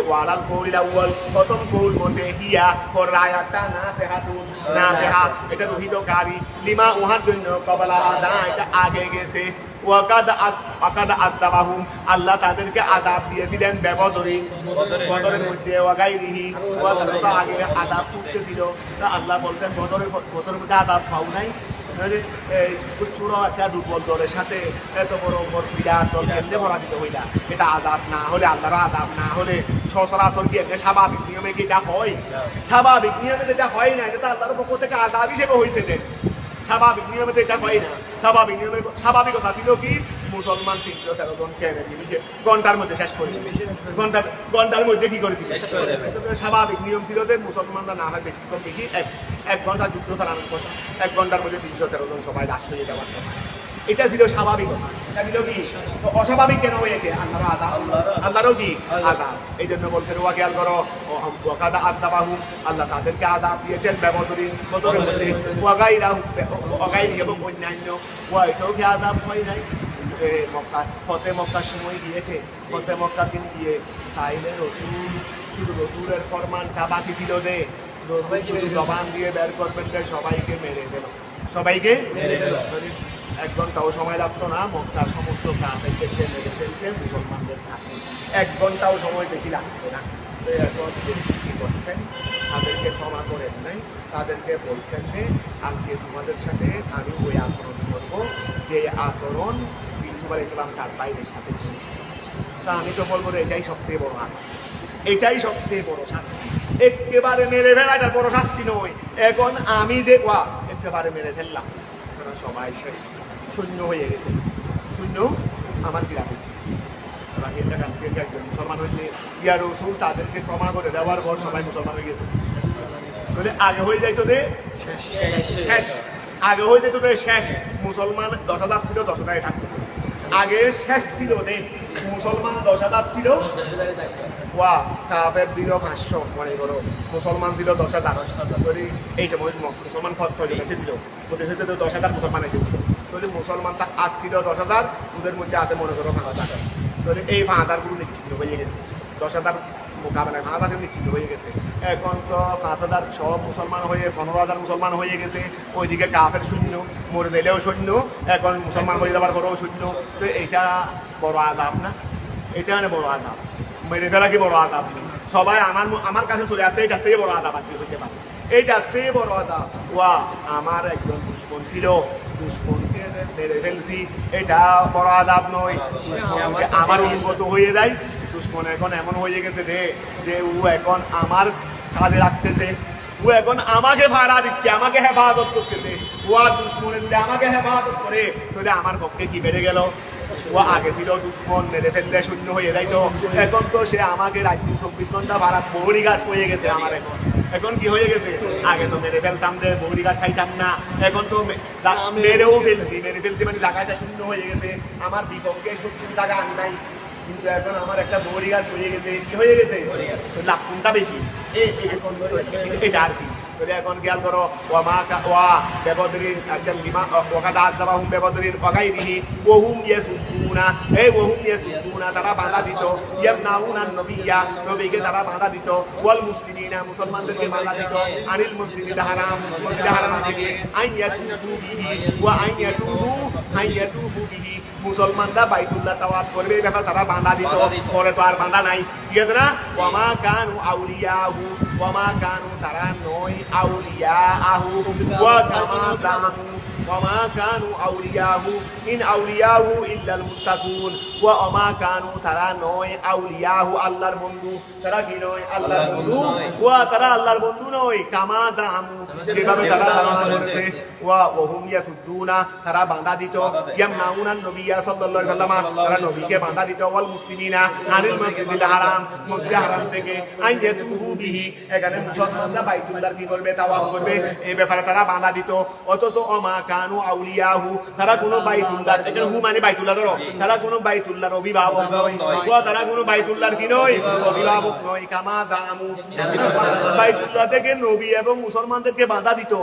ওয়ালাল কৌলিল আউয়াল প্রথম কৌল মতে হিয়া ফর রায়াতা নাসিহা এটা রহিতকারী লিমা উহার জন্য কবলা আদা এটা আগে গেছে ওয়াকাদ আযাবাহুম আল্লাহ তাদেরকে আযাব দিয়েছিলেন বদরের মধ্যে ওয়াগাইরিহি ওয়া আগে আযাব পুষতেছিল তা আল্লাহ বলছেন বদরের মধ্যে আযাব পাও নাই ছোট একটা দুর্বল দলের সাথে এত বড় বিরাট দল কেন্দ্রে পরাজিত হইলা এটা আযাব না হলে আল্লাহর আযাব না হলে সচরাচর কি একটা স্বাভাবিক নিয়মে কি এটা হয় স্বাভাবিক নিয়মে যেটা হয় না এটা আল্লাহর পক্ষ থেকে আযাব হিসেবে হয়েছে স্বাভাবিক নিয়মে তো এটা হয় না স্বাভাবিক নিয়মে স্বাভাবিকতা ছিল কি মুসলমান 313 জন কেন দিয়েছে ঘন্টার মধ্যে শেষ করে ঘন্টার মধ্যে কি করে দিয়েছে স্বাভাবিক নিয়ম ছিল যে মুসলমানরা না হয় বেশি কম বেশি এক ঘন্টা যুদ্ধ চালানোর কথা 1 ঘন্টার মধ্যে 313 জন সবাই লাশ হয়ে যাওয়ার কথা এটা ছিল স্বাভাবিকতা এটা ছিল কি অস্বাভাবিক কেন হয়েছে আল্লাহরও কি আযাব এই জন্য বলছেন ওয়া খেয়াল করো ওয়াকাদা আযাবাহুম আল্লাহ তাদেরকে আযাব দিয়েছেন বদরের মধ্যে ওয়াগাইরি এবং অন্যান্য এটাও কি আযাব হয় নাই ফতে মক্কার সময় গিয়েছে ফতে মক্কার দিন গিয়ে চাইলে শুধু রসুলের ফরমানটা বাকি ছিল যে রসুল জবান দিয়ে বের করবেন সবাইকে মেরে দিল 1 ঘন্টাও সময় লাগতো না মক্কার সমস্ত কাফেরকে মেরে ফেলতে মুসলমানদের কাছে 1 ঘন্টাও সময় বেশি লাগতো না এখন কি করছেন তাদেরকে ক্ষমা করেন নাই তাদেরকে বলছেন যে আজকে তোমাদের সাথে আমি ওই আচরণ করবো যে আচরণ ইউসুফ আলাইহিস সালাম তার ভাইদের সাথে ছিল তা আমি তো বলবো এটাই সবচেয়ে বড় আঘাত এটাই সবচেয়ে বড় শাস্তি একেবারে মেরে ফেলা এটা বড় শাস্তি নয় এখন আমি দেখবা একেবারে মেরে ফেললাম সবাই শেষ শূন্য হয়ে গেছে শূন্য আমার কি রাখেছে একজন মুসলমান হয়েছে ইয়া রসুল তাদেরকে ক্ষমা করে দেওয়ার পর সবাই মুসলমান হয়ে গেছে বলে আগে হয়ে যাইতো রে শেষ আগে হয়ে যেত রে শেষ মুসলমান 10,000 ছিল 10,000 থাকতো আগে শেষ ছিল রে মুসলমান 10,000 ছিল কাফের দিল 500 মনে করো মুসলমান দিল 10,000 এই সময় মুসলমান কয়জন এসেছিল ওদের সাথে 10,000 মুসলমান এসেছিল তাহলে মুসলমান তা আজ ছিল 10,000 ওদের মধ্যে আছে মনে করো 5,000 তাহলে এই 5,000 গুলো নিশ্চিন্ত হয়ে গেছে 10,000 মোকাবেলায় 5,000 নিশ্চিন্ত হয়ে গেছে এখন তো 5,000 সব মুসলমান হয়ে 15,000 মুসলমান হয়ে গেছে ওইদিকে কাফের শূন্য মরে দিলেও শূন্য এখন মুসলমান হয়ে যাওয়ার পরেও শূন্য তো এটা বড় আযাব না এটা মানে বড় আযাব মেরে ফেলা কি বড় আযাব সবাই আমার কাছে চলে আসে এটা চেয়ে বড় আযাব আর কি হতে পারে এইটা চেয়ে বড় আযাব আমার একজন দুশ্মন ছিল দুশ্মনকে মেরে ফেলছি এটা বড় আযাব নয় আমার অনুগত হয়ে যায় দুশ্মন এখন এমন হয়ে গেছে যে ও এখন আমার কাজে রাখতেছে ও এখন আমাকে ভাড়া দিচ্ছে আমাকে হেফাজত করতেছে ও আর দুশ্মনের দিলে আমাকে হেফাজত করে তাহলে আমার পক্ষে কি বেড়ে গেল ও আগে ছিল দুশ্মন মেরে ফেললে শূন্য হয়ে যাইত এখন তো সে আমাকে রাত 24 ঘন্টা ভাড়া বহরিঘাট হয়ে গেছে আমার এখন কি হয়ে গেছে আগে তো মেরে ফেলতাম যে বহরিঘাট খাইতাম না এখন তো মেরে ফেলছি মানে জায়গাটা শূন্য হয়ে গেছে আমার বিপক্ষে 70 টাকা আনি নাই কিন্তু এখন আমার একটা বহরিঘাট হয়ে গেছে কি হয়ে গেছে লাভ কোনটা বেশি এটা আর কি এখন খেয়াল করো তারা বাধা দিত নবীকে তারা বাধা দিত ওয়াল মুসলিমিনা মুসলমানদেরকে বাধা দিত আনিল মুসলিমিল হারাম থেকে মুসলমানরা বাইতুল্লাহ তাওয়াফ করবে এই ব্যাপারে তারা বাধা দিত পরে তো আর বাধা নাই ঠিক আছে না ওয়ামা কানু আউলিয়াহু ওয়ামা কানু তারা নয় আউলিয়াহু ওয়া কামা দামু ওয়ামা কানু আউলিয়াহু ইন আউলিয়াহু ইল্লাল মুত্তাকুন ওয়ামা কানু তারা নয় আউলিয়াহু আল্লাহর বন্ধু তারা কি নয় আল্লাহর বন্ধু তারা আল্লাহর বন্ধু নয় কামা দামু যেভাবে তারা ধারণা করেছে ওয়াহুম ইয়াসুদ্দুনা তারা বাধা দিত ইয়ামনাউনা নবিয়্যা সাল্লাল্লাহু আলাইহি ওয়াসাল্লাম তারা নবীকে বাধা দিত ওয়াল মুসলিমিনা আনিল মসজিদিল হারাম মসজিদ হারাম থেকে আইয়াতুহু বিহি এখানে মুসলমানরা বাইতুল্লাহর কি করবে তাওয়াফ করবে এই ব্যাপারে তারা বাধা দিত অথচ ওমা কানু আউলিয়াহু তারা কোনো বাইতুল্লাহর এখানে হু মানে বাইতুল্লাহ ধরো তারা কোনো বাইতুল্লাহর অভিভাবক নয় তারা কোনো বাইতুল্লাহর কি নয় অভিভাবক নয় কামা দামু বাইতুল্লাহ থেকে নবী এবং মুসলমানদেরকে বাধা দিত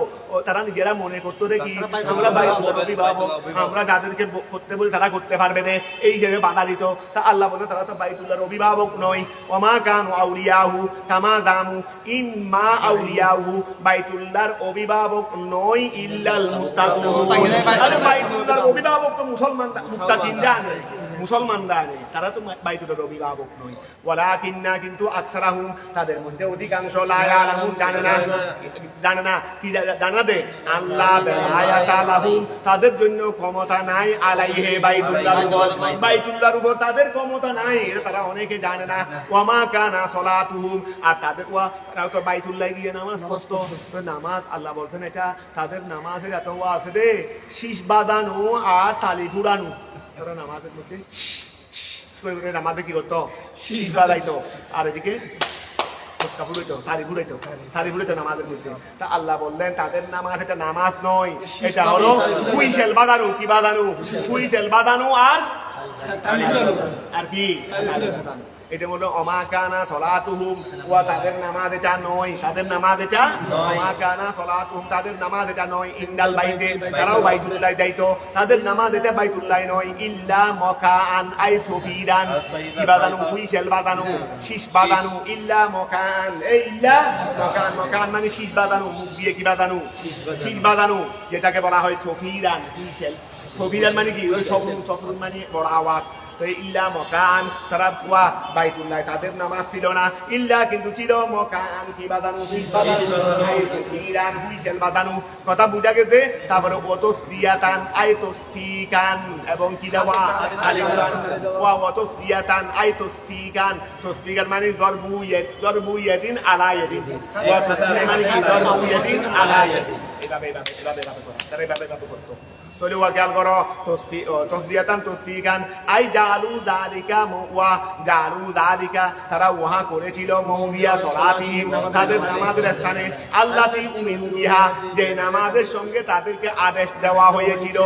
তারা নিজেরা মনে করতো দেখি আমরা বাইতুল্লাহর অভিভাবক আমরা যাদেরকে করতে বলি তারা করতে পারবে না এই হিসেবে বাধা দিত তা আল্লাহ বলে তারা তো বাইতুল্লাহর অভিভাবক নয় নয় ওমা কানু আউলিয়াহু কামা দামু ইন মা আউলিয়াহু বাইতুল্লাহর অভিভাবক নয় ইল্লাল মুত্তাকুন আরে বাইতুল্লাহর অভিভাবক তো মুত্তাকিনরা নেই মুসলমানরা নেই তারা তো বাইতুল্লাহর অভিভাবক নয় ওয়ালাকিন্না কিন্তু আকসারাহুম তাদের মধ্যে অধিকাংশ লা ইয়ালামুন জানে না কি জানা দে আল্লাহ বেলায়াতা লাহুম তাদের জন্য ক্ষমতা নাই আলাইহি বাইতুল্লাহর উপর তাদের ক্ষমতা নাই এটা তারা অনেকে জানে না ওয়ামা কানা সলাতুহুম আর তাদের তারা তো বাইতুল্লাহ গিয়ে নামাজ পড়তো তো নামাজ আল্লাহ বলছেন এটা তাদের নামাজের এত আছে রে শীষ বাজানো আর তালি ফুরানো তারা নামাজের মধ্যে নামাজে কি করতো শীষ বাজাইতো আর এদিকে নামাজের মধ্যে তা আল্লাহ বললেন তাদের নামাজ এটা নামাজ নয় এটা হলো হুইসেল বাজানো কি বাজানো হুইসেল বাজানো আর কি এটা হলো অমাকানা সলাতুহুম ওয়া তাদের নামাজ এটা নয় তাদের নামাজ এটা অমাকানা সলাতুহুম তাদের নামাজ এটা নয় ইন্দাল বাইতে তারাও বাইতুল্লাহ যাইতো তাদের নামাজ এটা বাইতুল্লাহ নয় ইল্লা মকাআন আই সুফিরান কি বাজানো হুইসেল বাজানো শীষ বাজানো ইল্লা মকাআন এই ইল্লা মকাআন মানে শীষ বাজানো মুখ দিয়ে কি বাজানো শীষ বাজানো যেটাকে বলা হয় সুফিরান হুইসেল সুফিরান মানে কি ওই সফরুন মানে বড় আওয়াজ ইল্লা মকান তারা বাইতুল্লাহ তাদের নামাজ ছিল না ইল্লা কিন্তু ছিল মকান কি বাদানু হুইসেল বাদানু কথা বুঝা গেছে তারপরে ওতসদিয়াতান আইতসফিকান এবং কি দেওয়া ওতসদিয়াতান আইতসফিকান তসফিকান মানে জরবু ইয়াদিন আলা ইয়াদিন মানে কি জরবু ইয়াদিন আলা ইয়াদিন এভাবে করতো তলে ওয়া খেয়াল করো তসদিয়াতান তসদিকান আই জালু যালিকা ওয়া জালু যালিকা তারা ওহা করেছিল মৌলিয়া সলাতিহিম তাদের নামাজের স্থানে আল্লাতি উমিনু বিহা যে নামাজের সঙ্গে তাদেরকে আদেশ দেওয়া হয়েছিল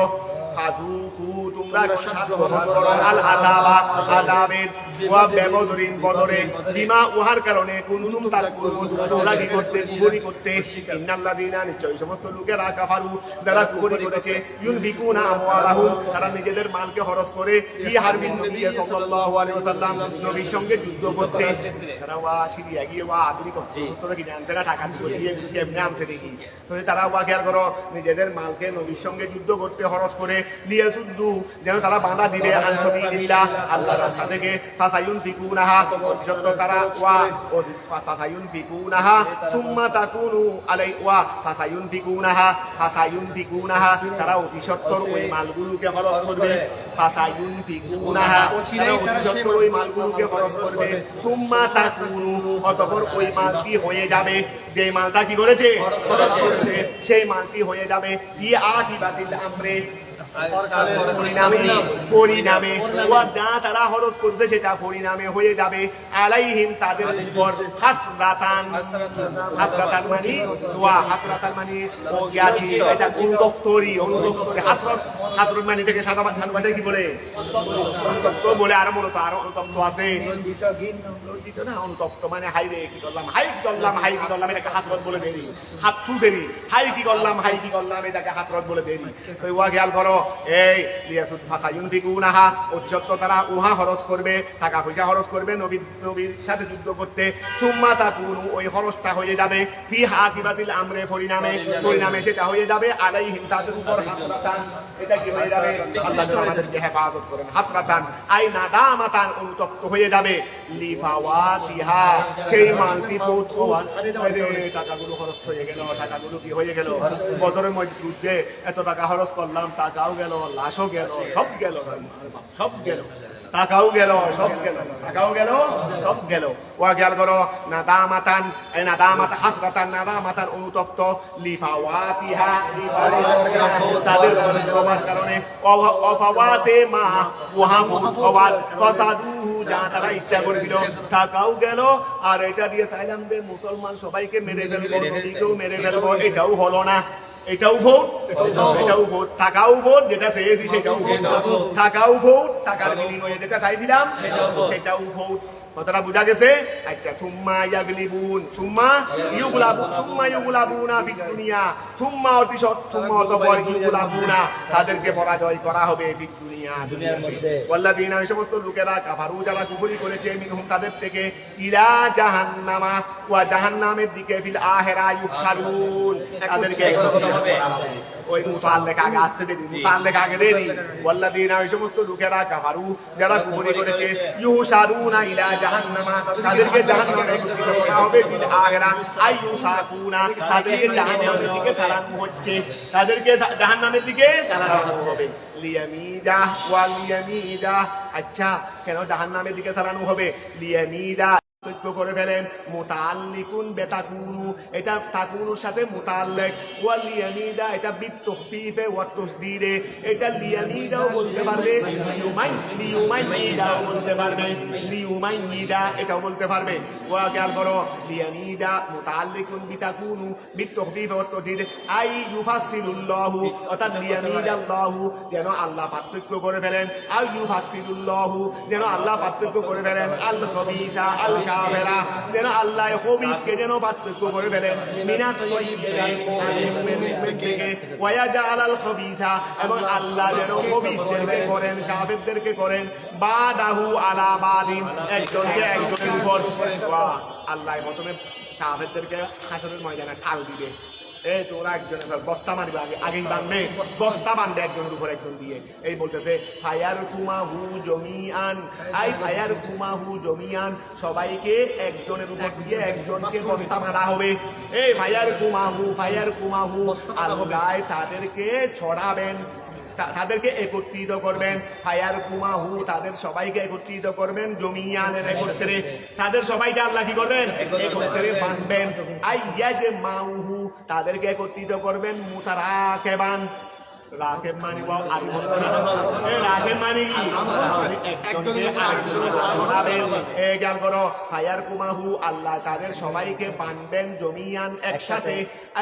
ফাযুকু তোমরা স্বাদ গ্রহণ করো আল আযাবা আযাবের ওয়া বেবদরিন বদরে বিমা উহার কারণে কুনতুম তাকুরুন তোমরা কি করতে কুফরি করতে ইন্নাল্লাযিনা নিশ্চয়ই সমস্ত লোকেরা কাফারু যারা কুফরি করেছে ইউনফিকুনা আমওয়ালাহুম তারা নিজেদের মালকে খরচ করে ফি হারবিন নবী সাল্লাল্লাহু আলাইহি ওয়াসাল্লাম নবীর সঙ্গে যুদ্ধ করতে তারা সিরিয়া গিয়ে আধুনিক অস্ত্র কিনে আনতে না টাকা দিয়ে এমনি আনতে দেখি তো তারা খেয়াল করো নিজেদের মালকে নবীর সঙ্গে যুদ্ধ করতে খরচ করে লিয়ে শুদ্ধু যেন তারা বাঁধা দিবে আনসাবিলিল্লাহ আল্লাহর রাস্তা থেকে ফাসায়ুনফিকুনাহা সত্য তারা ফাসায়ুনফিকুনাহা সুম্মা তাকুনু আলাই ফাসায়ুনফিকুনাহা তারা অতি সত্তর ওই মালগুলোকে খরচ করবে ফাসায়ুনফিকুনাহা তারা অতি সত্তর ওই মালগুলোকে খরচ করবে সুম্মা তাকুনু অতঃপর ওই মালটি হয়ে যাবে যে মালটা কি করেছে খরচ করেছে সেই মালটি হয়ে যাবে কি আকিবাতিল আমরে পরিণামে তারা খরচ করছে সেটা পরিণামে হয়ে যাবে আলাইহিম তাদের উপর হাসরাতান মানে এটা অনুদপ্তরি হাসরত মানে থেকে সাদা ভাষায় কি বলে অনুতপ্ত বলে আর মূলত আরো অনুতপ্ত আছে লজ্জিত না অনুতপ্ত মানে হাই রে কি করলাম হাই কি করলাম এটাকে হাসরত বলে দেরি হাত থু দেরি হাই কি করলাম এটাকে হাসরত বলে দেরি তো ওয়া খেয়াল করো এই লিয়াসুদ ফাসায়ুনফিকুনাহা অতিসত্ত্ব তারা উহা খরচ করবে টাকা পয়সা খরচ করবে নবীর সাথে যুদ্ধ করতে সুম্মা তাকুনু ওই খরচটা হয়ে যাবে ফি আকিবাতিল আমরে পরিণামে সেটা হয়ে যাবে আলাইহিম তাদের উপর হাসরাতান এটা কি হয়ে যাবে আল্লাহ আমাদেরকে হেফাজত করেন হাসরাতান আই নাদামাতান অনুতপ্ত হয়ে যাবে লিফাওয়াতিহা সেই মালটি ফৌত হওয়ার টাকাগুলো খরচ হয়ে গেল টাকাগুলো কি হয়ে গেল বদরের মধ্যে যুদ্ধে এত টাকা খরচ করলাম টাকাও গেল লাশও গেল সব গেল টাকাও গেল সব গেল ওয়া খেয়াল করো নাদামাতান হাসরাতান নাদামাতান অনুতপ্ত লিফাওয়াতিহা তাদের ক্ষমার কারণে অফাওয়াতে মা ওহা ফওয়াত কসাদুহু যা তারা ইচ্ছা করেছিল টাকাও গেল আর এটা দিয়ে চাইলাম যে মুসলমান সবাইকে মেরে ফেলবো নবীকেও মেরে ফেলবো এটাও হলো না এটাও ভোট টাকাও ভোট যেটা চেয়েছি সেটাও ভোট টাকাও ভোট টাকার বিনিময়ে যেটা চাইছিলাম সেটাও ভোট কথাটা বোঝা গেছে? আচ্ছা, সুম্মা ইয়াগলিবুন, সুম্মা ইউগলাবুনা ফিদ দুনিয়া, সুম্মা অতঃপর ইউগলাবুনা, তাদেরকে পরাজয় করা হবে ফিদ দুনিয়া, দুনিয়ার মধ্যে। ওয়াল্লাযীনা, ওই সমস্ত লোকেরা, কাফারু, যারা কুফরি করেছে, মিনহুম, তাদের থেকে, ইলা জাহান্নামা, ওয়া জাহান্নামের দিকে, ফিল আখিরা ইউহশারুন, তাদেরকে একত্রিত করা হবে। ওই মুতাল্লিক আগে আসছে দেরি, মুতাল্লিক আগে দেরি। ওয়াল্লাযীনা, ওই সমস্ত লোকেরা, কাফারু, যারা কুফরি করেছে, ইউহশারুনা ইলা জাহান্নামা, তাদেরকে জাহান্নামে একত্রিত করা হবে, ফিল আখিরা আইয়ুসাকুনা, তাদেরকে জাহান্নামের দিকে চালানো হচ্ছে, তাদেরকে জাহান্নামের দিকে চালানো হবে। লিয়ামিদা ওয়া লিয়ামিদা, আচ্ছা, কেন জাহান্নামের দিকে চালানো হবে? লিয়ামিদা করে ফেলেন, মুতাআল্লিকুন বিতাকুনু, এটা তাকুনুর সাথে মুতাআল্লিক, ওয়া লিয়ামিদা এটা বিতাখফিফে ওয়া তাসদীদে, এটা লিয়ামিদাও বলতে পারবে, লিউমাইদাও বলতে পারবে, লিউমাইদা এটাও বলতে পারবে। ওয়া খেয়াল করো, লিয়ামিদা মুতাআল্লিকুন বিতাকুনু বিতাখফিফে ওয়া তাসদীদে, আই ইউফাসসিলুল্লাহু, অর্থাৎ লিয়ামিদাল্লাহু, যেন আল্লাহ পার্থক্য করে ফেলেন, আই ইউফাসসিলুল্লাহু, যেন আল্লাহ পার্থক্য করে ফেলেন, আল খবিসা আল কাফেরা, যেন আল্লাহ খবিসকে যেন পার্থক্য করে ফেলেন, মিনাত থেকে, ওয়া ইয়াজআলাল খবিসা, এবং আল্লাহ যেন খবিসদেরকে করেন, কাফেরদেরকে করেন, বাদাহু আলা বাদিন, একজনকে একজনের উপর। আল্লাহ প্রথমে কাফেরদেরকে হাসরের ময়দানে ঠাল দিবে, এই তোমরা একজনের বস্তা মারবে, আগেই বানবে, বস্তা বানবে একজনের উপর একজন দিয়ে। এই বলতেছে ফায়ার কুমাহু জমিয়ান, আই ফায়ার কুমাহু জমিয়ান, সবাইকে একজনের উপর দিয়ে একজনকে বস্তা মারা হবে। এই ফায়ার কুমাহু, আল্লাহ তাদেরকে ছড়াবেন, তাদেরকে একত্রিত করবেন, ফায়ার কুমাহু, তাদের সবাইকে একত্রিত করবেন, জমিয়ানের একত্রে, তাদের সবাইকে আল্লাহ কি করবেন? একত্রে বাঁধবেন। আইয়াজমাউহু, তাদেরকে একত্রিত করবেন, মুতারাকেবান, রাকেব মানে রাকেব মানে কি? খেয়াল করো, ফায়ার কুমাহু, আল্লাহ তাদের সবাইকে বানবেন, জমিয়ান একসাথে,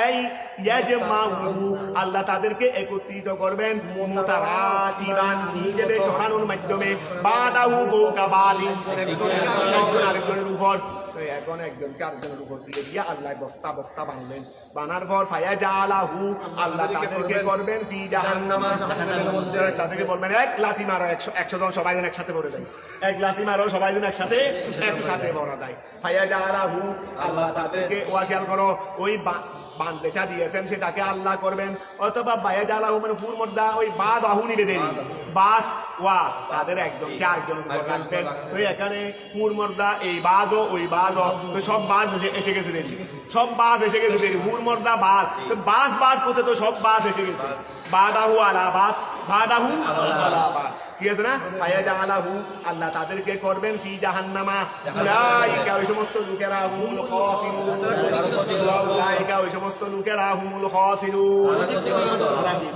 এই ইয়াজমাউহু, আল্লাহ তাদেরকে একত্রিত করবেন, মুতারাকিবান, নিজেদের চড়ানোর মাধ্যমে, বাদাহু ফাওকা বাদিন, একজন আরেকজনের উপর। এখন একজনকে আরেকজনের উপর দিয়ে দিয়ে আল্লাহ বস্তা বানলেন, বানার পর ফায়াজালাহু, আল্লাহ তাদেরকে করবেন ফি জাহান্নামা, তাদেরকে বলবেন এক লাথি মারো, 100 জন সবাই যেন একসাথে পড়ে দেয়, এক লাথি মারো সবাই যেন একসাথে পড়া দেয়। ফায়াজালাহু, আল্লাহ তাদেরকে, ওয়া খেয়াল করো, ওই বান্দেটা দিয়েছেন সেটাকে আল্লাহ করবেন, অথবা বায়াজালাহু মানে পুর মর্দা, ওই বাদ আহু নিবে দেরি, বাস ওয়া, তাদের একজনকে আরেকজন রাখবেন। তো এখানে পুর মর্দা, এই বাদও ওই বাদও, তো সব বাদ এসে গেছে দেরি, সব বাস এসে গেছে দেরি, পুর মর্দা বাদ, তো বাস করতে তো সব বাস এসে গেছে, বাদাহু আলা বাদ, বাদাহু আলা বাদ, কি আছে না? ফায়াজালাহু, আল্লাহ তাদেরকে করবেন ফি জাহান্নামা, উলাইকা, ওই সমস্ত লোকেরা, হুমুল খাসিরুন, উলাইকা, ওই সমস্ত লোকেরা, হুমুল খাসিরুন,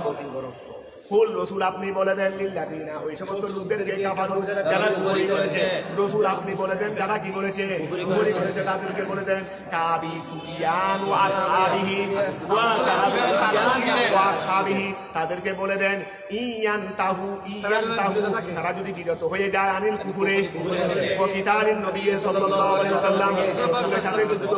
ক্ষতিগ্রস্ত। কুল রসুল, আপনি বলে দেন, লিল্লাযিনা, ওই সমস্ত লোকদেরকে, কাফারু, যারা কুফরি করেছে, রসুল আপনি বলে দেন যারা কি করেছে, কুফরি করেছে, তাদেরকে বলে দেন, কাবি সুফিয়ান ওয়া আসহাবিহি, তাদেরকে বলে দেন, ইয়ানতাহু, তারা যদি বিরত হয়ে যায়, আনিল কুফরে ওয়া কিতালিন নবী সাল্লাল্লাহু আলাইহি ওয়াসাল্লাম, রাসূলের সাথে যুদ্ধ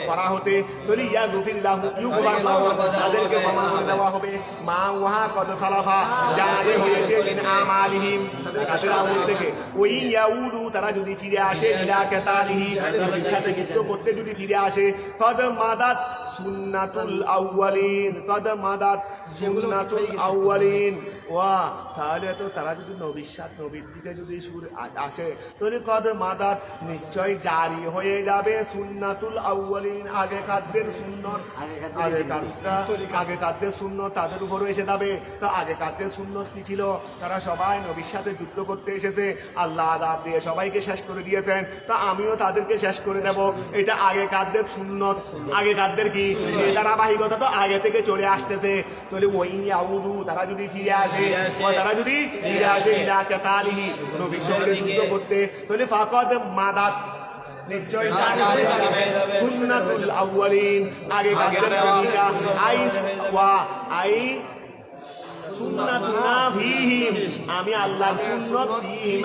করা হতে, তলি ইয়াগফিরলাহু, ইউগফিরলাহু, তাদেরকে ক্ষমা করে দেওয়া হবে, মা ওয়া কদ সালাফা, যা আগে হয়েছে, মিন আমালিহিম, তাদের আমল থেকে, ওই ইয়াউদু, তারা যদি ফিরে আসে, ইলা কিতালিহি, নবীর সাথে যুদ্ধ করতে যদি ফিরে আসে, কদ মাদাত সুন্নাতুল আউয়ালিন, কদ মাদাত সুন্নাতুল আউয়ালিন, ওয়া, তাহলে তো তারা যদি নবীর দিকে যদি সুর আসে, তাহলে কদ মাদাত, নিশ্চয় জারি হয়ে যাবে, সুন্নাতুল আউয়ালিন, আগেকারদের সুন্নত, আগেকারদের সুন্নত তাদের উপরও এসে যাবে। তো আগেকারদের সুন্নত কি ছিল? তারা সবাই নবীর সাথে যুদ্ধ করতে এসেছে, আল্লাহ আযাব দিয়ে সবাইকে শেষ করে দিয়েছেন, তো আমিও তাদেরকে শেষ করে দেব, এটা আগেকারদের সুন্নত, আগেকারদের কি ধারাবাহিকতা তো আগে থেকে চলে আসতেছে। তাহলে ওই ইয়াউদু, তারা যদি ফিরে আসে, তারা যদি ফিরে আসে, ইলা কিতালিহি, নবীর সঙ্গে যুদ্ধ করতে, তাহলে ফাকাদ মাদাত, নিশ্চয় সুন্নাতুল আউয়ালিন, আগেকারদের তরিকা, সুন্নাতুনা ফীহিম, আমি আল্লাহর সুন্নাত ফীহিম,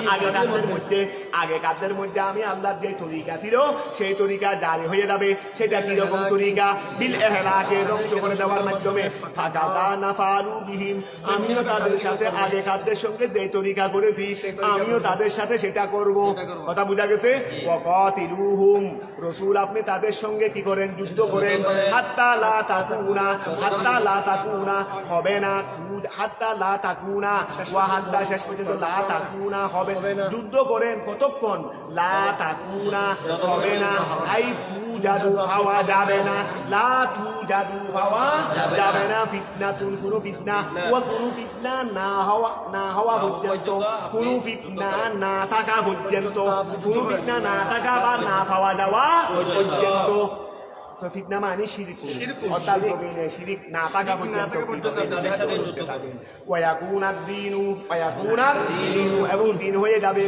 আগেকারদের মধ্যে আমি আল্লাহর যে তরিকা ছিল সেই তরিকা জারি হয়ে যাবে। সেটা কি রকম তরিকা? বিল ইহলাকে, ধ্বংস করে দেওয়ার মাধ্যমে। ফাকাদা নাফালু বিহিম, আমিও তাদের সাথে আগেকারদের সঙ্গে যে তরিকা করেছি আমিও তাদের সাথে সেটা করব। কথা বুঝা গেছে? ওয়াকাতিলুহুম, রাসূল আপনি তাদের সঙ্গে কি করেন? যুদ্ধ করেন। হাত্তা লা তাকুনা, হাত্তা লা তাকুনা হবে না, হাত্তা লা তাকুনা, ওয়া হাত্তা শেষ পর্যন্ত লা তাকুনা হবে। যুদ্ধ করেন কতক্ষণ? লা তাকুনা হবে না, আই তু জাদু পাওয়া যাবে না, লা তু জাদু পাওয়া যাবে না, ফিতনাতুন কোনো ফিতনা, ওয়া কোনো ফিতনা না হওয়া পর্যন্ত, কোনো ফিতনা না থাকা পর্যন্ত, কোনো ফিতনা না থাকা বা না পাওয়া যাওয়া পর্যন্ত। ফিতনা মানে শিরক, অর্থাৎ জমিনে শিরক না থাকা পর্যন্ত এবং দিন হয়ে যাবে,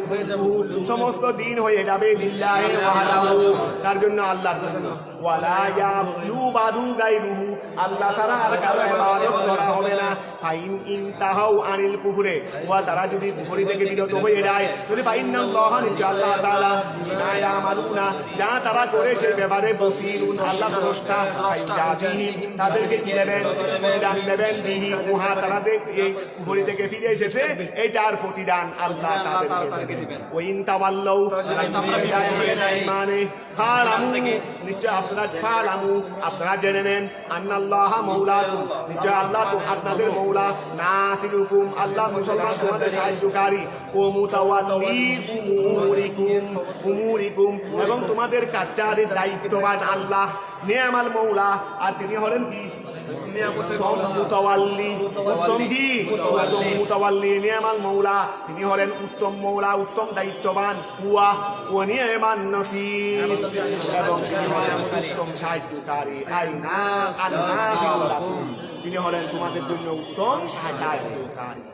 সমস্ত দিন হয়ে যাবে লিল্লাহি ওয়াহদাহু, তার জন্য আল্লাহর জন্য। ওয়ালা ইয়াবুদু গায়রুহু, আল্লাহ ছাড়া আর কারো ইবাদত করা হবে না। ফাইন ইনতাহাউ আনিল কুফরে, ওয়া তারা যদি কুফরি থেকে বিরত হয়ে যায়, তাহলে ফাইন্নাল্লাহা, নিশ্চয় আল্লাহ তাআলা, বিমা ইয়ামালুনা, যা তারা করে সেই ব্যাপারে বসীরুন, আল্লাহ দ্রষ্টা। ফাইয়াতিহিম, তাদেরকে কি দেবেন? প্রতিদান দেবেন। বিহি, উহা তারা এই কুফরি থেকে ফিরে এসেছে এইটার প্রতিদান আল্লাহ তাদেরকে দেবেন। ওয়াইন তাওয়াল্লাউ, মানে ফালামু, নিশ্চয় আপনারা জেনে নেন, আন্নাল্লাহা মাওলাকুম, নিশ্চয় আল্লাহ তো আপনাদের মওলা, নাসিরুকুম, আল্লাহ মুসলমান তোমাদের সাহায্যকারী, ও মুতাওয়াল্লি উমুরিকুম, এবং তোমাদের কার্যাদির দায়িত্ববান আল্লাহ। নিয়ামাল মওলা, আর তিনি হলেন কি? মুতাওয়াল্লি, উত্তম কি? মুতাওয়াল্লি, নিয়ামাল মওলা, তিনি হলেন উত্তম মওলা, উত্তম দায়িত্ববান। হুয়া ওয়া নি'মান নাসীর, এবং তিনি হলেন উত্তম সাহায্যকারী। আইনা আন্নাসিরু লাকুম, তিনি হলেন তোমাদের জন্য উত্তম সাহায্যকারী।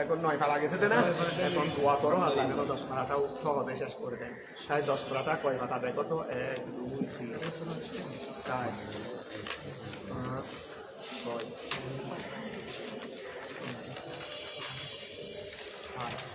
এখন 9 পারা গেছে না, এখন দোয়া করো আল্লাহ যেন 10 পারাটাও সহজে শেষ করে দেন। তাই 10 পারাটা কয় পাতা দেখো তো? 1 2 3 4 5 6 7 8